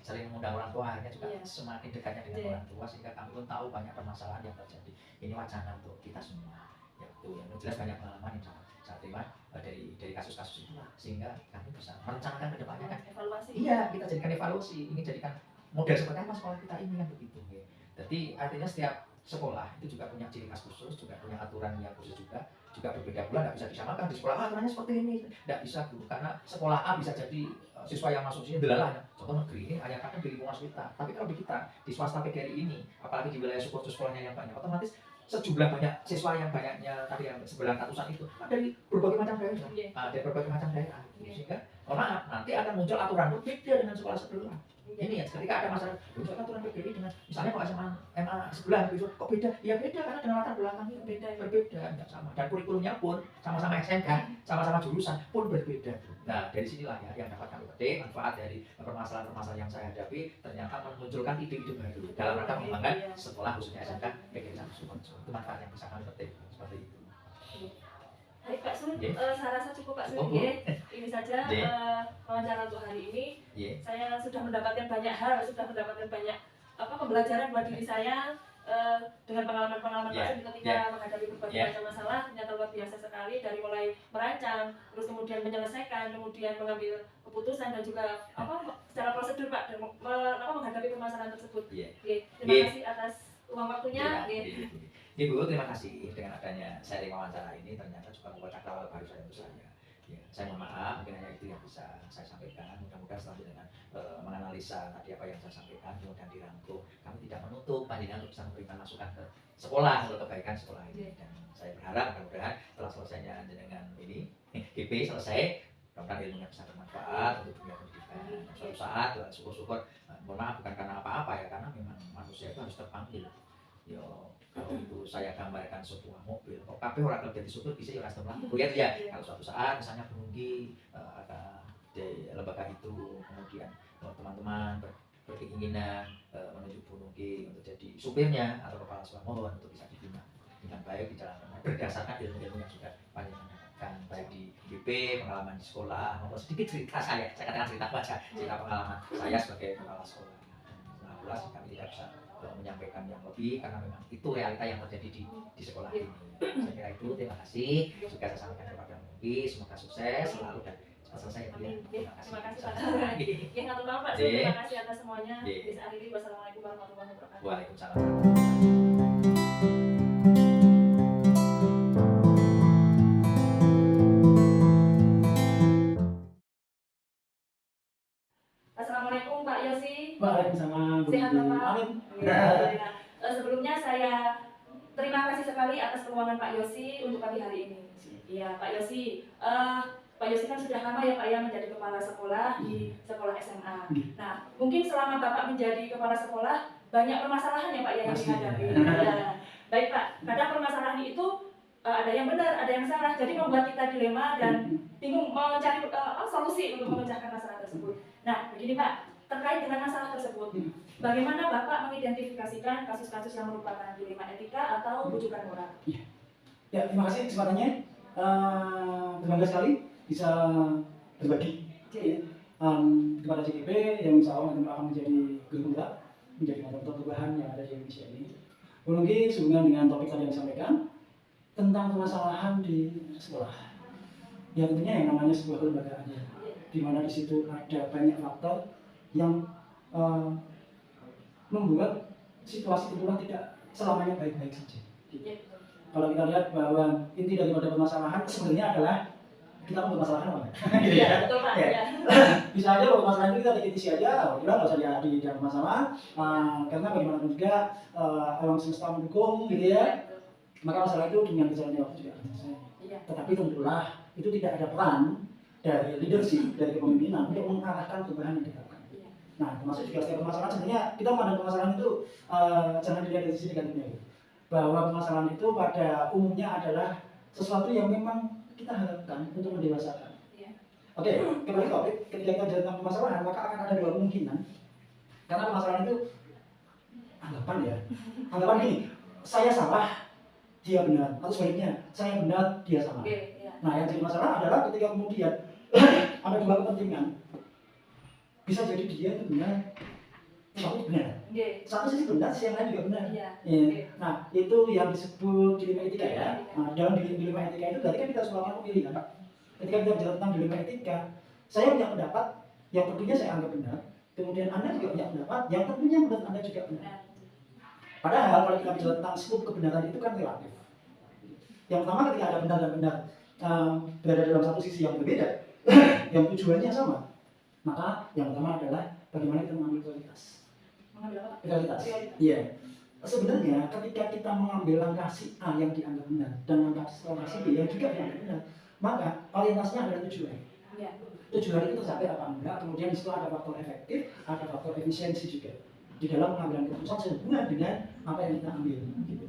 B: sering mengundang orang tua, akhirnya juga semakin dekatnya dengan
A: Iya.
B: orang tua, sehingga kami pun tahu banyak permasalahan yang terjadi. Ini wacana untuk kita semua, ya betul. Yang jelas banyak pengalaman yang saya terima dari kasus-kasus itu, sehingga kami bisa merencanakan ke depannya kan.
A: Evaluasi.
B: Iya, kita jadikan evaluasi, ingin jadikan model seperti apa sekolah kita ini kan begitu. Ya. Jadi artinya setiap sekolah itu juga punya ciri khas khusus, juga punya aturan yang khusus juga berbeda pula, tidak bisa disamakan. Di sekolah A aturannya seperti ini, tidak bisa Bu, karena sekolah A bisa jadi siswa yang masuk sini delalanya. Contoh negeri ini hanya kadang di lingkungan kita, tapi kalau di kita di swasta PGRI ini, apalagi di wilayah support sekolahnya yang banyak, otomatis sejumlah banyak siswa yang banyaknya tadi yang 900-an itu dari berbagai macam daerah, dari berbagai macam daerah, sehingga maaf nanti akan muncul aturan berbeda dengan sekolah sebelah. Ini ya, ketika ada masalah, muncul aturan PGRI dengan misalnya kok SMA MA sebelah gitu, kok beda? Ya beda karena dengan latar belakangnya berbeda, tidak sama. Dan kurikulumnya pun sama-sama SMK, sama-sama jurusan pun berbeda. Nah dari sinilah ya yang dapat kami petik manfaat dari permasalahan-permasalahan yang saya hadapi, ternyata memunculkan ide-ide baru dalam rangka mengembangkan sekolah khususnya SMK PGRI Sukoharjo. Itu manfaat yang bisa kami petik seperti itu.
A: Baik Pak Sun, saya rasa cukup Pak Sun. Ini saja wawancara untuk hari ini. Saya sudah mendapatkan banyak hal, sudah mendapatkan banyak pembelajaran buat diri saya dengan pengalaman-pengalaman Pak Sun ketika menghadapi berbagai macam masalah. Ternyata luar biasa sekali, dari mulai merancang, terus kemudian menyelesaikan, kemudian mengambil keputusan dan juga secara prosedur Pak dan menghadapi permasalahan tersebut. Terima kasih atas uang waktunya.
B: Ibu, terima kasih dengan adanya sharing wawancara ini, ternyata juga membuka awal baru saya untuk saya. Ya, saya mohon maaf, mungkin hanya itu yang bisa saya sampaikan. Mudah-mudahan selanjutnya dengan menganalisa tadi apa yang saya sampaikan, kemudian dirangkum, kami tidak menutup panjenengan untuk bisa memberikan masukan ke sekolah untuk kebaikan sekolah ini. Dan saya berharap mudah-mudahan setelah selesainya dengan ini, GP selesai, mudah-mudahan ilmunya bisa bermanfaat untuk dunia pendidikan. Suatu saat, syukur-syukur, mohon maaf bukan karena apa-apa ya, karena memang manusia itu harus terpanggil. Yo, kalau itu saya gambarkan sebuah mobil, kok kabeh orang kerja di supir bisa ya custom lampu ya ya. Kalau suatu saat misalnya pengemudi di lembaga itu, kemudian teman-teman berkeinginan menuju pengemudi untuk jadi supirnya atau kepala sekolah, mohon untuk bisa dibina dengan baik di jalan berdasarkan ilmu-ilmu yang sudah paling dapatkan baik di BP, pengalaman di sekolah, maupun sedikit cerita saya katakan cerita baca, cerita pengalaman saya sebagai kepala sekolah. Nah, kami tidak bisa menyampaikan yang lebih karena memang itu realita yang terjadi di sekolah ini. Saya kira itu, terima kasih juga saya sampaikan kepada Mugi, semoga sukses selalu dan cepat selesai ya Bu ya.
A: Terima kasih Pak. Ya ngatur maaf Pak, terima kasih atas semuanya. Bisa akhiri, wassalamualaikum warahmatullahi wabarakatuh.
B: Waalaikumsalam.
A: Assalamualaikum Pak Yosi.
C: Waalaikumsalam.
A: Sehat Bapak?
C: Amin.
A: Sebelumnya saya terima kasih sekali atas peluangan Pak Yosi untuk pagi hari ini. Iya Pak Yosi, Pak Yosi kan sudah lama ya Pak ya menjadi kepala sekolah di sekolah SMA. Nah mungkin selama Bapak menjadi kepala sekolah banyak permasalahan ya Pak yang dihadapi. Baik Pak, kadang permasalahan itu ada yang benar, ada yang salah, jadi membuat kita dilema dan bingung mencari solusi untuk memecahkan masalah tersebut. Nah begini Pak, terkait dengan masalah tersebut, bagaimana Bapak mengidentifikasikan kasus-kasus yang merupakan dilema etika atau rujukan moral?
C: Ya, terima kasih kesempatannya. Bangga sekali bisa berbagi kepada CGP yang insya Allah nanti akan menjadi gelombang, menjadi motor perubahan yang ada di Indonesia ini. Mungkin sehubungan dengan topik tadi yang disampaikan tentang permasalahan di sekolah. Ya tentunya yang namanya sebuah kelembagaan, di mana di situ ada banyak faktor yang membuat situasi itu tidak selamanya baik-baik saja. Kalau kita lihat bahwa inti daripada permasalahan sebenarnya adalah kita mempermasalahkan apa?
A: Iya, betul Pak. Ya.
C: Bisa aja kalau permasalahan itu kita dikritisi aja, udah nggak usah di dalam masalah, karena bagaimanapun juga alam semesta mendukung, gitu ya. Maka masalah itu dengan berjalannya waktu juga akan selesai. Tetapi tentulah itu tidak ada peran dari leadership, dari kepemimpinan untuk mengarahkan perubahan yang diharapkan. Nah, termasuk juga setiap permasalahan sebenarnya kita memandang permasalahan itu jangan dilihat dari sisi negatifnya. Bahwa permasalahan itu pada umumnya adalah sesuatu yang memang kita harapkan untuk mendewasakan. Oke, kembali topik, ketika kita bicara tentang permasalahan, maka akan ada dua kemungkinan. Karena permasalahan itu anggapan ya, anggapan gini, saya salah, dia benar, atau sebaliknya, saya benar, dia salah. Nah, yang jadi masalah adalah ketika kemudian ada dua kepentingan, bisa jadi dia itu benar, sesuatu benar.
A: Nggih.
C: Satu sisi benar, sisi yang lain juga benar.
A: Iya.
C: Ya. Nah, itu yang disebut dilema etika ya. Nah, dalam dilema etika itu berarti kan kita harus melakukan pemilihan, Pak. Ketika kita bicara tentang dilema etika, saya punya pendapat yang tentunya saya anggap benar, kemudian Anda juga punya pendapat yang tentunya menurut Anda juga benar. Padahal kalau kita bicara tentang skop kebenaran itu kan relatif. Yang pertama ketika ada benar dan benar berada dalam satu sisi yang berbeda, yang tujuannya sama, maka yang pertama adalah bagaimana kita mengambil prioritas.
A: Mengambil apa?
C: Prioritas. Iya. Sebenarnya ketika kita mengambil langkah si A yang dianggap benar dan langkah si B yang juga dianggap benar, maka orientasinya adalah tujuan.
A: Iya.
C: Tujuan itu tercapai apa enggak, kemudian itu ada faktor efektif, ada faktor efisiensi juga di dalam pengambilan keputusan sehubungan dengan apa yang kita ambil. Gitu.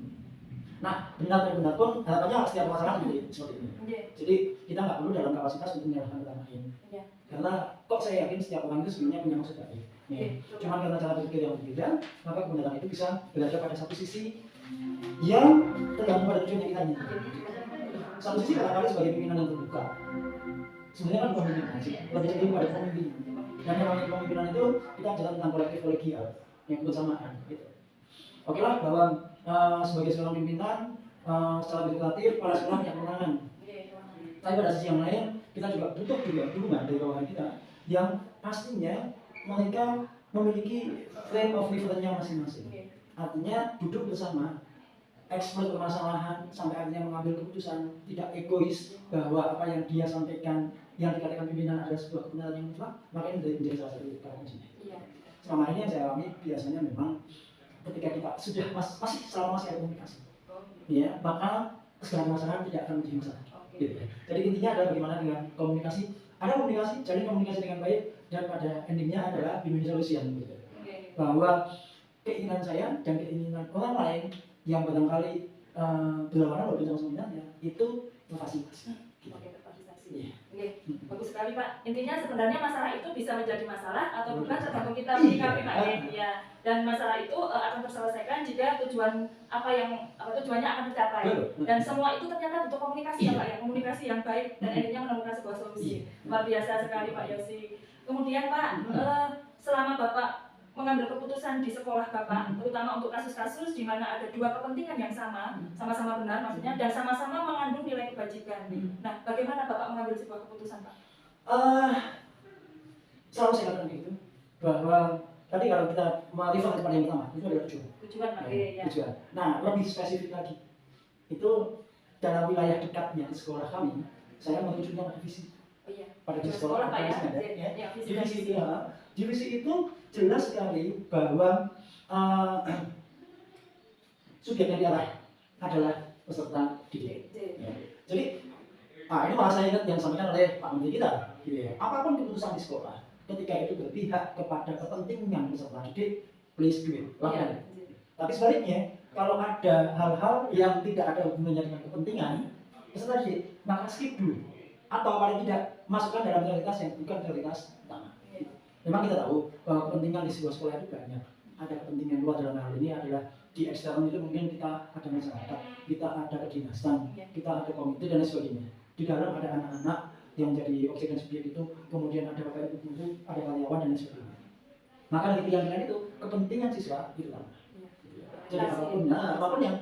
C: Nah, benar dan benar pun harapannya setiap masalah seperti ini.
A: Iya.
C: Jadi kita nggak perlu dalam kapasitas untuk menyalahkan orang lain.
A: Iya.
C: Karena kok saya yakin setiap orang itu sebenarnya punya maksud baik. Ya. Cuma karena cara berpikir yang berbeda, maka kebenaran itu bisa berada pada satu sisi yang tergantung pada tujuan yang kita inginkan. Satu sisi barangkali sebagai pimpinan yang terbuka. Sebenarnya kan pemimpinan sih, lebih cenderung pada pemimpin. Dan yang namanya pemimpinan itu kita bicara tentang kolektif kolegial yang kebersamaan. Gitu. Oke lah bahwa sebagai seorang pimpinan secara birokratif pada seorang yang kewenangan. Tapi pada sisi yang lain kita juga butuh juga dukungan dari bawahan kita yang pastinya mereka memiliki frame of reference-nya masing-masing. Artinya duduk bersama, eksplor permasalahan sampai akhirnya mengambil keputusan, tidak egois bahwa apa yang dia sampaikan yang dikatakan pimpinan adalah sebuah kebenaran yang mutlak, maka ini menjadi salah satu kata kuncinya. Selama ini yang saya alami biasanya memang ketika kita sudah masih selama masih ada komunikasi, ya maka segala masalah tidak akan menjadi masalah. Gitu. Jadi intinya adalah bagaimana dengan komunikasi, ada komunikasi, jalin komunikasi dengan baik dan pada endingnya adalah win-win solution. Gitu. Bahwa keinginan saya dan keinginan orang lain yang barangkali berlawanan berbeda sebenarnya itu terfasilitasi.
A: Bagus sekali Pak. Intinya sebenarnya masalah itu bisa menjadi masalah atau bukan tergantung kita menyikapi Pak. Ya. Dan masalah itu akan terselesaikan jika tujuannya akan tercapai. Dan semua itu ternyata butuh komunikasi ya Pak ya, komunikasi yang baik dan akhirnya menemukan sebuah solusi. Luar biasa sekali Pak Yosi. Kemudian Pak, selama Bapak mengambil keputusan di sekolah Bapak, terutama untuk kasus-kasus di mana ada dua kepentingan yang sama-sama benar maksudnya, dan sama-sama mengandung nilai kebajikan. Nah, bagaimana Bapak mengambil sebuah keputusan Pak?
C: Selalu saya katakan begitu, bahwa tadi kalau kita melihat kepada yang pertama, itu adalah tujuan.
A: Tujuan Pak, ya.
C: Tujuan. Nah, lebih spesifik lagi, itu dalam wilayah dekatnya di sekolah kami, saya menunjukkan visi.
A: Oh iya.
C: Pada
A: di sekolah Pak ya?
C: Divisi itu jelas sekali bahwa subjek yang diarah adalah peserta didik. Ya. Jadi, ini malah saya ingat yang disampaikan oleh Pak Menteri kita. Ya. Apapun keputusan di sekolah, ketika itu berpihak kepada kepentingan peserta didik, please do it. Lakukan. Tapi sebaliknya, kalau ada hal-hal yang tidak ada hubungannya dengan kepentingan peserta didik, maka skip dulu. Atau paling tidak masukkan dalam prioritas yang bukan prioritas utama. Memang kita tahu bahwa kepentingan di sebuah sekolah itu banyak. Ada kepentingan luar dalam hal ini adalah di eksternal itu mungkin kita ada masyarakat, kita ada kedinasan, kita ada komite dan lain sebagainya. Di dalam ada anak-anak yang jadi objek dan subjek itu, kemudian ada bapak ibu guru, ada karyawan dan lain sebagainya. Maka dari pilihan itu kepentingan siswa itu utama. Jadi apapun yang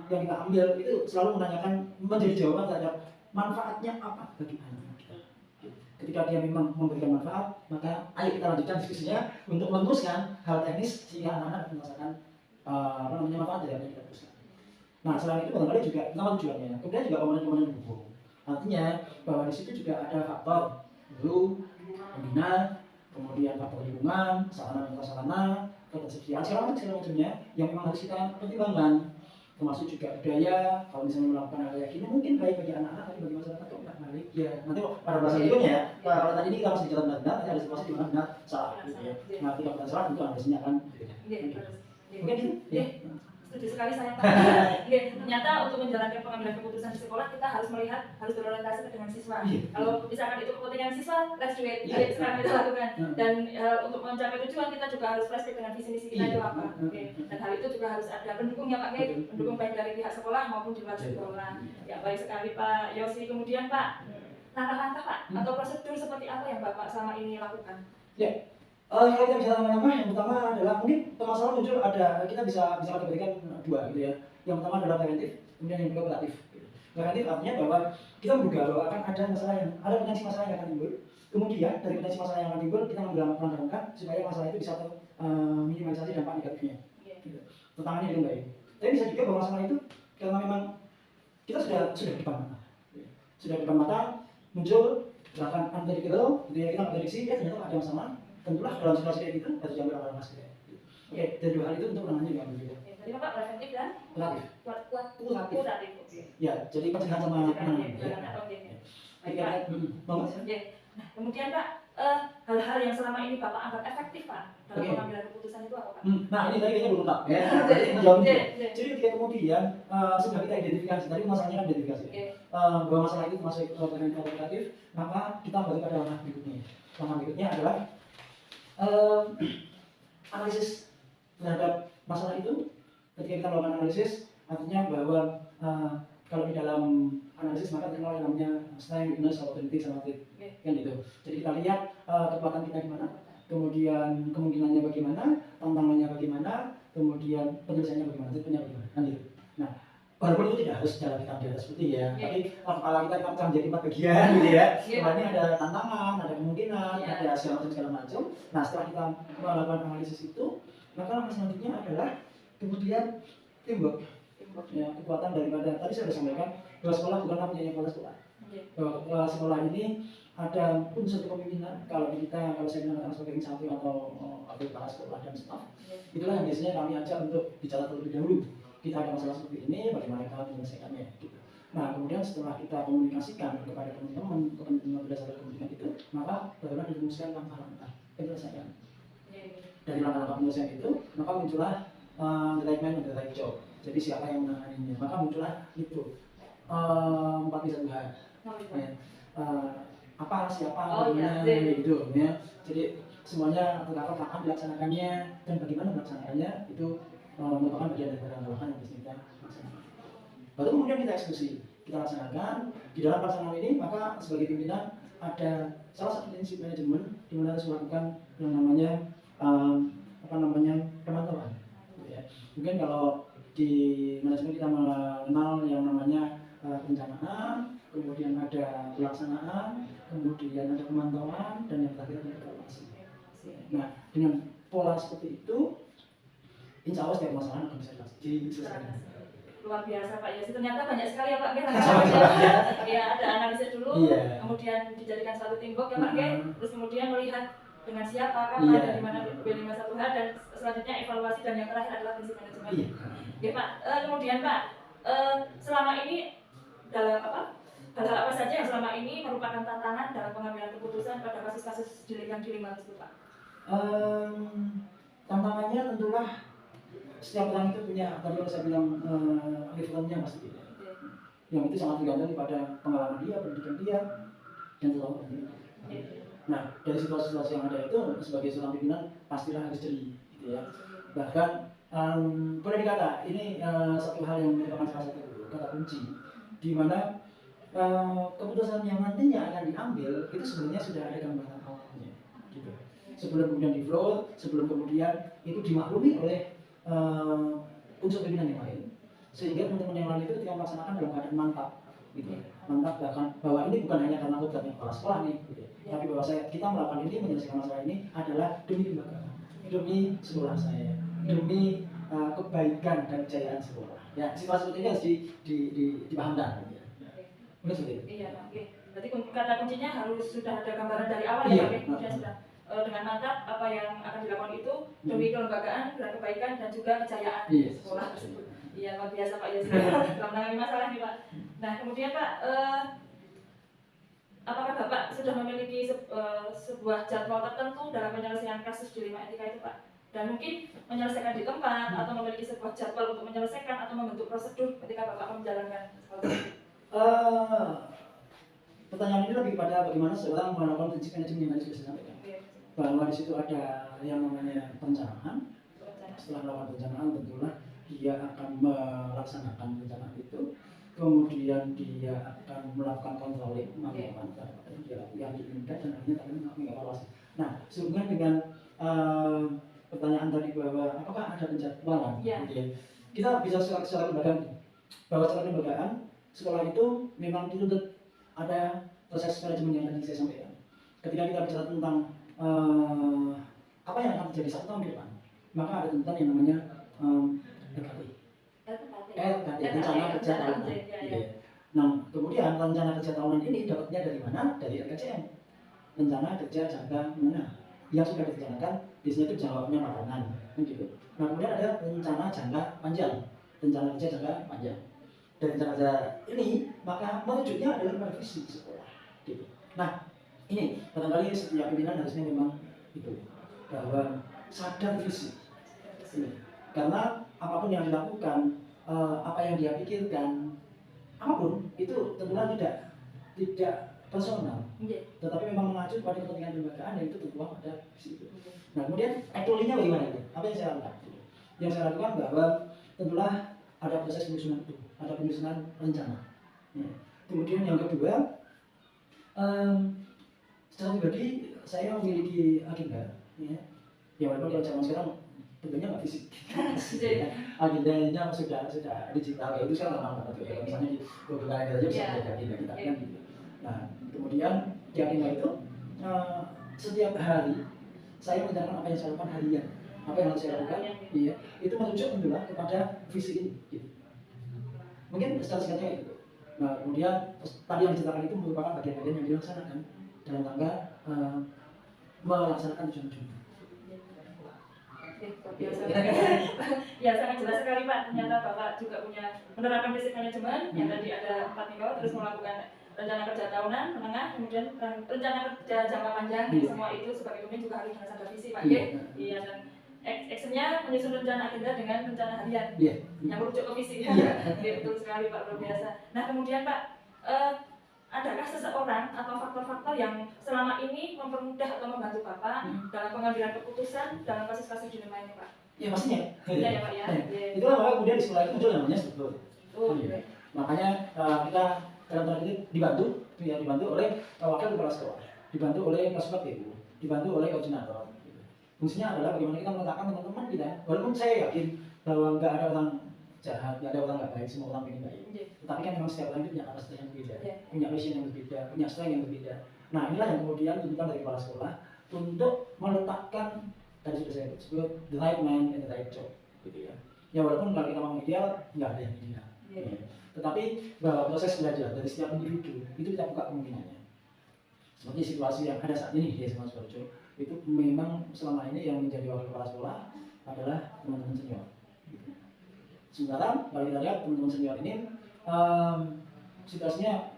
C: kita ambil itu selalu menanyakan menjadi jawaban terhadap manfaatnya apa bagi anak kita. Ketika dia memang memberikan manfaat, maka ayo kita lanjutkan diskusinya untuk merumuskan hal teknis sehingga anak-anak merasakan manfaat dari apa yang kita teruskan. Nah, selain itu barangkali juga nama tujuannya. Kemudian juga komponen-komponen hukum. Artinya bahwa di situ juga ada faktor guru, pembina, kemudian faktor lingkungan, sarana dan prasarana, ketersediaan segala macamnya yang memang harus kita pertimbangkan. Termasuk juga budaya, kalau misalnya melakukan hal kayak gini mungkin baik bagi anak-anak, tapi bagi masyarakat kok nggak baik ya. Nanti pada bahasa berikutnya ya, kalau tadi ini kita masih bicara benar-benar, nanti ada situasi di mana benar salah gitu ya. Nah, ketika benar salah tentu analisisnya akan mungkin gitu ya.
A: Setuju sekali saya Pak. Ternyata untuk menjalankan pengambilan keputusan di sekolah kita harus berorientasi dengan siswa. Kalau misalkan itu kepentingan siswa, let's do it. Sekarang kita lakukan. Dan untuk mencapai tujuan kita juga harus flashback dengan visi misi kita itu apa. Dan hal itu juga harus ada pendukungnya Pak, pendukung baik dari pihak sekolah maupun di luar sekolah. Ya baik sekali Pak Yosi. Kemudian Pak, langkah-langkah Pak atau prosedur seperti apa yang Bapak selama ini lakukan?
C: Ya, Kalau kita bicara nama-nama, yang pertama adalah mungkin permasalahan muncul ada, kita bisa kategorikan dua gitu ya. Yang pertama adalah preventif, kemudian yang kedua kuratif. Preventif artinya bahwa kita menduga bahwa akan ada potensi masalah yang akan timbul. Kemudian dari potensi masalah yang akan timbul, kita mengambil langkah-langkah supaya masalah itu bisa minimalisasi dampak negatifnya. Gitu. Pertanyaannya dengan baik. Tapi bisa juga bahwa masalah itu karena memang kita sudah di depan mata, muncul gerakan unpredictable, gitu ya, kita prediksi ya ternyata ada masalah. Tentulah dalam situasi kayak gitu harus diambil langkah-langkah. Oke, dari dua hal itu untuk penanganannya juga berbeda.
A: Jadi Bapak preventif dan
C: kuratif. Ya, jadi pencegahan sama penanganan.
A: Nah, kemudian Pak, hal-hal yang selama ini Bapak anggap efektif Pak dalam pengambilan keputusan itu apa Pak?
C: Nah, ini tadi kayaknya belum lengkap. Jadi ketika kemudian sudah kita identifikasi, tadi masalahnya kan identifikasi. Bahwa masalah itu masuk preventif atau kuratif, maka kita balik pada langkah berikutnya. Langkah berikutnya adalah analisis terhadap masalah itu. Ketika kita melakukan analisis, artinya bahwa kalau di dalam analisis maka terkenal yang namanya strength, weakness, opportunity, sama threat, kan gitu. Jadi kita lihat kekuatan kita di mana, kemudian kemungkinannya bagaimana, tantangannya bagaimana, kemudian penyelesaiannya bagaimana, treatmentnya bagaimana, kan gitu. Nah, walaupun itu tidak harus secara kita seperti ya, tapi kepala kita akan menjadi 4 bagian gitu ya. Ini ada tantangan, ada kemungkinan, ada segala macam. Nah, setelah kita melakukan analisis itu, maka langkah selanjutnya adalah kemudian teamwork. Ya, kekuatan daripada tadi saya sudah sampaikan bahwa sekolah bukanlah punya kepala sekolah. Bahwa sekolah ini ada unsur kepemimpinan. Kalau saya mengatakan sebagai satu atau kepala sekolah dan staf, itulah yang biasanya kami ajak untuk bicara terlebih dahulu. Kita ada masalah seperti ini, bagaimana kita menyelesaikannya. Gitu. Nah, kemudian setelah kita komunikasikan kepada teman-teman berdasarkan komunikasi itu, maka barulah dirumuskan langkah-langkah penyelesaian. Dari langkah-langkah penyelesaian itu, maka muncullah the right man and the right job. Jadi siapa yang menanganinya, maka muncullah itu 4-1 hal. Siapa, bagaimana, gitu ya. Jadi semuanya terdapat kapan dilaksanakannya dan bagaimana melaksanakannya itu merupakan bagian dari langkah yang harus kita laksanakan. Baru kemudian kita eksekusi, kita laksanakan. Di dalam pelaksanaan ini maka sebagai pimpinan ada salah satu prinsip manajemen di mana harus melakukan yang namanya pemantauan. Mungkin kalau di manajemen kita mengenal yang namanya perencanaan, kemudian ada pelaksanaan, kemudian ada pemantauan, dan yang terakhir ada evaluasi. Nah, dengan pola seperti itu, insya Allah setiap masalah akan bisa diselesaikan.
A: Luar biasa Pak Yesi, ternyata banyak sekali ya Pak. Ya, ada analisis dulu, kemudian dijadikan satu teamwork ya Pak, terus kemudian melihat dengan siapa, kapan, dan di mana B512H, dan selanjutnya evaluasi, dan yang terakhir adalah prinsip manajemen. Ya Pak, kemudian Pak, selama ini dalam hal apa saja yang selama ini merupakan tantangan dalam pengambilan keputusan pada kasus-kasus yang di Lima tersebut Pak?
C: Tantangannya tentulah setiap orang itu punya, tadi saya bilang levelnya pasti beda. Yang itu sangat tergantung pada pengalaman dia, pendidikan dia, dan terlalu penting. Nah, dari situasi-situasi yang ada itu sebagai seorang pimpinan pastilah harus jeli, gitu ya. Bahkan boleh dikata ini satu hal yang merupakan salah satu kata kunci, di mana keputusan yang nantinya akan diambil itu sebenarnya sudah ada gambaran awalnya, gitu. Sebelum kemudian di flow, sebelum kemudian itu dimaklumi oleh unsur pimpinan yang lain, sehingga teman-teman yang lain itu ketika melaksanakan dalam keadaan mantap, gitu. Mantap bahwa ini bukan hanya karena kodratnya kepala sekolah nih, gitu. Tapi bahwa kita melakukan ini, menyelesaikan masalah ini adalah demi lembaga, demi sekolah saya, demi kebaikan dan kejayaan sekolah. Ya, situasi seperti ini harus dipahamkan. Mungkin seperti itu.
A: Iya, oke. Berarti kata kuncinya harus sudah ada gambaran dari awal ya, Pak. Kemudian sudah dengan mantap apa yang akan dilakukan itu demi kelembagaan dan kebaikan dan juga kejayaan sekolah tersebut. Iya, luar biasa Pak Yesi dalam menangani masalah nih Pak. Nah, kemudian Pak, apakah Bapak sudah memiliki sebuah jadwal tertentu dalam penyelesaian kasus dilema etika itu Pak? Dan mungkin menyelesaikan di tempat atau memiliki sebuah jadwal untuk menyelesaikan atau membentuk prosedur ketika Bapak menjalankan sekolah itu?
C: Pertanyaan ini lebih pada bagaimana seorang melakukan prinsip manajemen yang tadi sudah saya sampaikan. Bahwa di situ ada yang namanya perencanaan. Setelah melakukan perencanaan tentulah dia akan melaksanakan perencanaan itu. Kemudian dia akan melakukan controlling, melakukan yang diinginkan dan akhirnya kalian mengevaluasi. Nah, sehubungan dengan pertanyaan tadi bahwa apakah ada penjadwalan,
A: Iya.
C: gitu ya. Kita bisa secara lembagaan bahwa secara kelembagaan sekolah itu memang dituntut ada proses manajemen yang tadi saya sampaikan. Ketika kita bicara tentang apa yang akan terjadi 1 tahun ke depan, maka ada tuntutan yang namanya RKT, rencana kerja tahunan. Nah, kemudian rencana kerja tahunan ini dapatnya dari mana? Dari RKCM, rencana kerja jangka menengah yang sudah direncanakan, biasanya itu jangka waktunya 4 tahunan, gitu. Nah, kemudian ada rencana jangka panjang, rencana kerja jangka panjang. Dan rencana kerja ini maka merujuknya adalah pada visi sekolah, gitu. Nah, ini barangkali setiap pimpinan harusnya memang itu bahwa sadar visi, karena apapun yang dilakukan, apa yang dia pikirkan, apapun itu tentunya tidak personal, tetapi memang mengacu pada kepentingan kelembagaan yang itu tertuang pada visi itu. Nah, kemudian actually-nya bagaimana itu? Apa yang saya lakukan? Yang saya lakukan bahwa tentulah ada proses penyusunan itu, ada penyusunan rencana. Kemudian yang kedua, secara pribadi saya memiliki agenda, ya walaupun kalau zaman sekarang tentunya nggak fisik. Agendanya sudah digital, ya itu saya lama banget ya. Misalnya di Google Calendar aja bisa menjadi agenda kita kan gitu. Nah, kemudian di agenda itu setiap hari saya menjalankan apa yang saya lakukan harian, apa yang harus saya lakukan, iya, itu merujuk tentulah kepada visi ini. Gitu. Mungkin secara singkatnya itu. Nah, kemudian tadi yang diceritakan itu merupakan bagian-bagian yang dilaksanakan dalam rangka melaksanakan tujuan-tujuan.
A: Ya, sangat jelas sekali Pak. Ternyata Bapak juga punya menerapkan basic manajemen yang tadi ada 4 minggu, terus melakukan rencana kerja tahunan, menengah, kemudian rencana kerja jangka panjang. Semua itu sebagai pemimpin juga harus dengan sadar visi Pak. Iya, dan actionnya menyusun rencana agenda dengan rencana harian yang merujuk ke visi. Betul sekali Pak, luar biasa. Nah, kemudian Pak, adakah seseorang atau faktor-faktor yang selama ini mempermudah atau membantu Bapak dalam pengambilan keputusan dalam kasus-kasus dilema ini Pak?
C: Ya pastinya.
A: Iya ya Pak ya.
C: Itulah maka kemudian di sekolah itu muncul namanya struktur. Makanya kita dalam tanda kutip dibantu oleh wakil kepala sekolah, dibantu oleh kasupat ibu, dibantu oleh koordinator. Fungsinya adalah bagaimana kita meletakkan teman-teman kita. Walaupun saya yakin bahwa nggak ada orang jahat, nggak ada orang nggak baik, semua orang ingin baik. Tetapi kan memang setiap orang itu punya kapasitas yang berbeda, punya passion yang berbeda, punya strength yang berbeda. Nah, inilah yang kemudian tuntutan dari kepala sekolah untuk meletakkan, tadi sudah saya sebut, the right man in the right job, gitu ya. Ya walaupun kalau kita ngomong ideal, nggak ada yang ideal. Tetapi bahwa proses belajar dari setiap individu itu kita buka kemungkinannya. Seperti situasi yang ada saat ini di SMA Sukoharjo, itu memang selama ini yang menjadi wakil kepala sekolah adalah teman-teman senior. Sementara kalau kita lihat teman-teman senior ini situasinya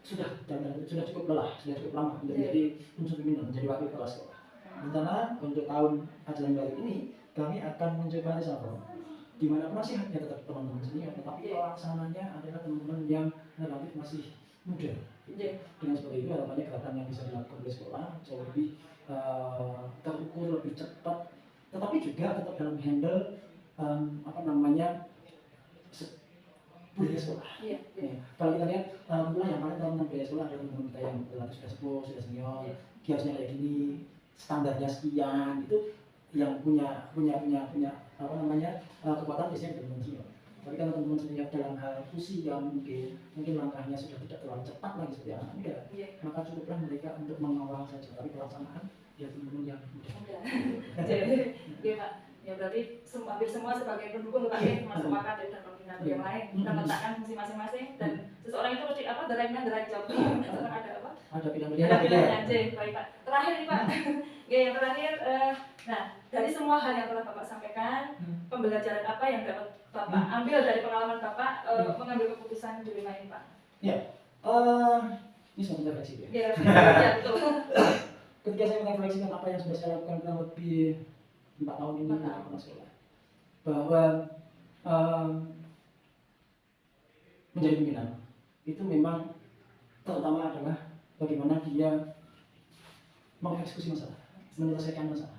C: sudah cukup lelah, sudah cukup lama untuk menjadi unsur pimpinan, menjadi wakil kepala sekolah. Rencana untuk tahun ajaran baru ini kami akan mencoba reshuffle, di mana penasihatnya tetap teman-teman senior, tetapi pelaksananya adalah teman-teman yang relatif masih muda. Dengan seperti itu harapannya gerakan yang bisa dilakukan oleh sekolah jauh lebih terukur, lebih cepat, tetapi juga tetap dalam handle budaya sekolah. Kalau kita lihat mulai yang paling dalam budaya sekolah adalah teman-teman kita yang relatif sudah sepuh, sudah senior, kiosnya kayak gini, standarnya sekian, itu yang punya kekuatan biasanya teman-teman senior. Tapi kalau teman-teman senior dalam hal fusi yang mungkin langkahnya sudah tidak terlalu cepat lagi seperti anak muda, maka cukuplah mereka untuk mengawal saja, tapi pelaksanaan ya teman-teman yang muda.
A: Iya Pak. Ya berarti hampir semua sebagai pendukung Pak ya, termasuk Makadir dan koordinator yang lain meletakkan fungsi masing-masing dan seseorang itu mesti the right man, the right job. Ada apa?
C: Ada
A: pilihan-pilihan. Baik Pak. Terakhir nih Pak. Yang terakhir, nah dari semua hal yang telah Bapak sampaikan, pembelajaran apa yang dapat Bapak ambil dari pengalaman Bapak mengambil keputusan dilema ini Pak?
C: Ya, ini sebenarnya refleksi
A: ya. Betul.
C: Ketika saya merefleksikan apa yang sudah saya lakukan kurang lebih 4 tahun ini di sekolah, bahwa menjadi pimpinan itu memang terutama adalah bagaimana dia mengeksekusi masalah, menyelesaikan masalah.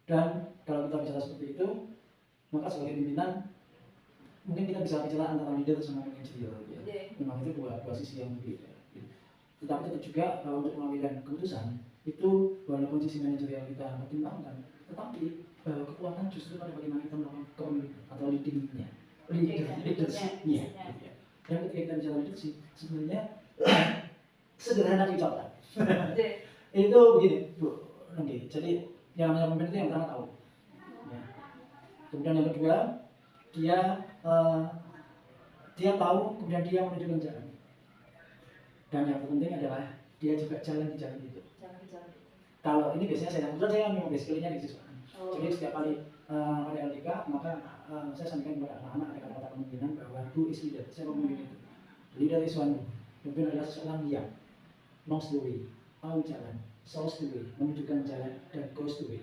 C: Dan kalau kita bicara seperti itu, maka sebagai pimpinan mungkin kita bisa bicara antara leader sama manajerial. Memang itu dua sisi yang berbeda. Tetapi tetap juga untuk mengambil keputusan itu walaupun sisi manajerial kita pertimbangkan, tetapi kekuatan justru pada bagaimana kita melakukan kepemimpinan atau leadershipnya. Dan ketika kita bicara leadership, sebenarnya sederhana diucapkan. Itu begini, Bu. Oke, jadi yang namanya pemimpin itu yang pertama tahu. Ya. Kemudian yang kedua, dia tahu, kemudian dia menunjukkan jalan. Dan yang terpenting adalah dia juga jalan di jalan itu. Kalau ini biasanya saya memang basically-nya di situ. Jadi setiap kali ada LDK, maka saya sampaikan kepada anak-anak ada kata-kata kemungkinan bahwa who is leader, saya pemimpin itu. Leader is one, pemimpin adalah seseorang yang knows the way, tahu jalan, shows the way, menunjukkan jalan, dan goes the way.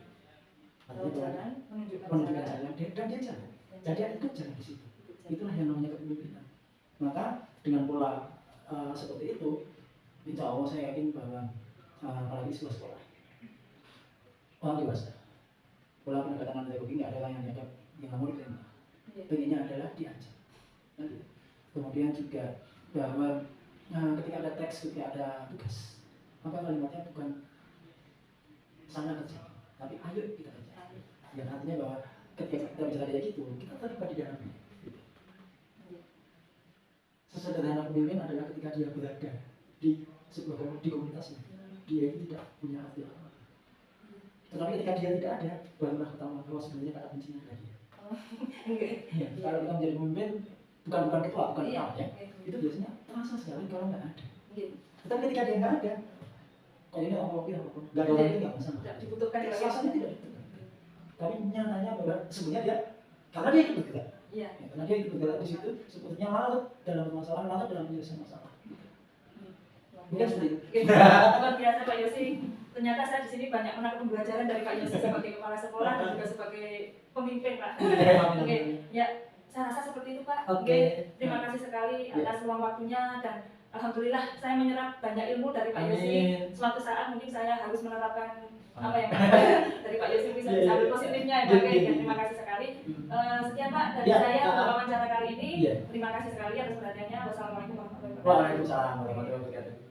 C: Artinya menunjukkan jalan, dan dia jalan. Jadi dia ikut jalan di situ. Itulah yang namanya kepemimpinan. Maka dengan pola seperti itu, insya Allah saya yakin bahwa apalagi sekolah orang dewasa, pola pendekatan pedagogi nggak adalah yang dianggap yang mau diterima. Pengennya adalah diajak. Kemudian juga bahwa ketika ada teks, ketika ada tugas, maka kalimatnya bukan sana kerja, tapi ayo kita kerja. Yang artinya bahwa ketika kita bicara kayak gitu, kita terlibat di dalamnya. Sesederhana pemimpin adalah ketika dia berada di sebuah komunitasnya, dia itu tidak punya arti apa. Tetapi ketika dia tidak ada, barulah ketahuan bahwa sebenarnya kata kuncinya ada dia. Ya, kalau kita menjadi pemimpin, bukan ketua, bukan kepala ya, itu biasanya terasa sekali kalau nggak ada. Tetapi ketika dia nggak ada, kayak ini apapun, nggak ada lagi nggak masalah.
A: Dibutuhkan
C: rasanya tidak dibutuhkan. Tapi nyatanya bahwa sebenarnya dia, karena dia ikut bergerak. Ya, karena dia ikut bergerak di situ, sebetulnya larut dalam permasalahan, larut dalam penyelesaian masalah. Mungkin seperti itu.
A: Luar biasa Pak Yosi. Ternyata saya di sini banyak menangkap pembelajaran dari Pak Yosi sebagai kepala sekolah dan juga sebagai pemimpin Pak. Oke, ya saya rasa seperti itu Pak. Oke, terima kasih sekali atas ruang waktunya dan alhamdulillah saya menyerap banyak ilmu dari Pak Yosi. Suatu saat mungkin saya harus menerapkan apa yang dari Pak Yosi bisa diambil positifnya ya Pak. Ya, terima kasih sekali. Sekian Pak dari saya untuk wawancara kali ini. Terima kasih sekali atas perhatiannya. Wassalamualaikum warahmatullahi wabarakatuh.
C: Waalaikumsalam warahmatullahi wabarakatuh.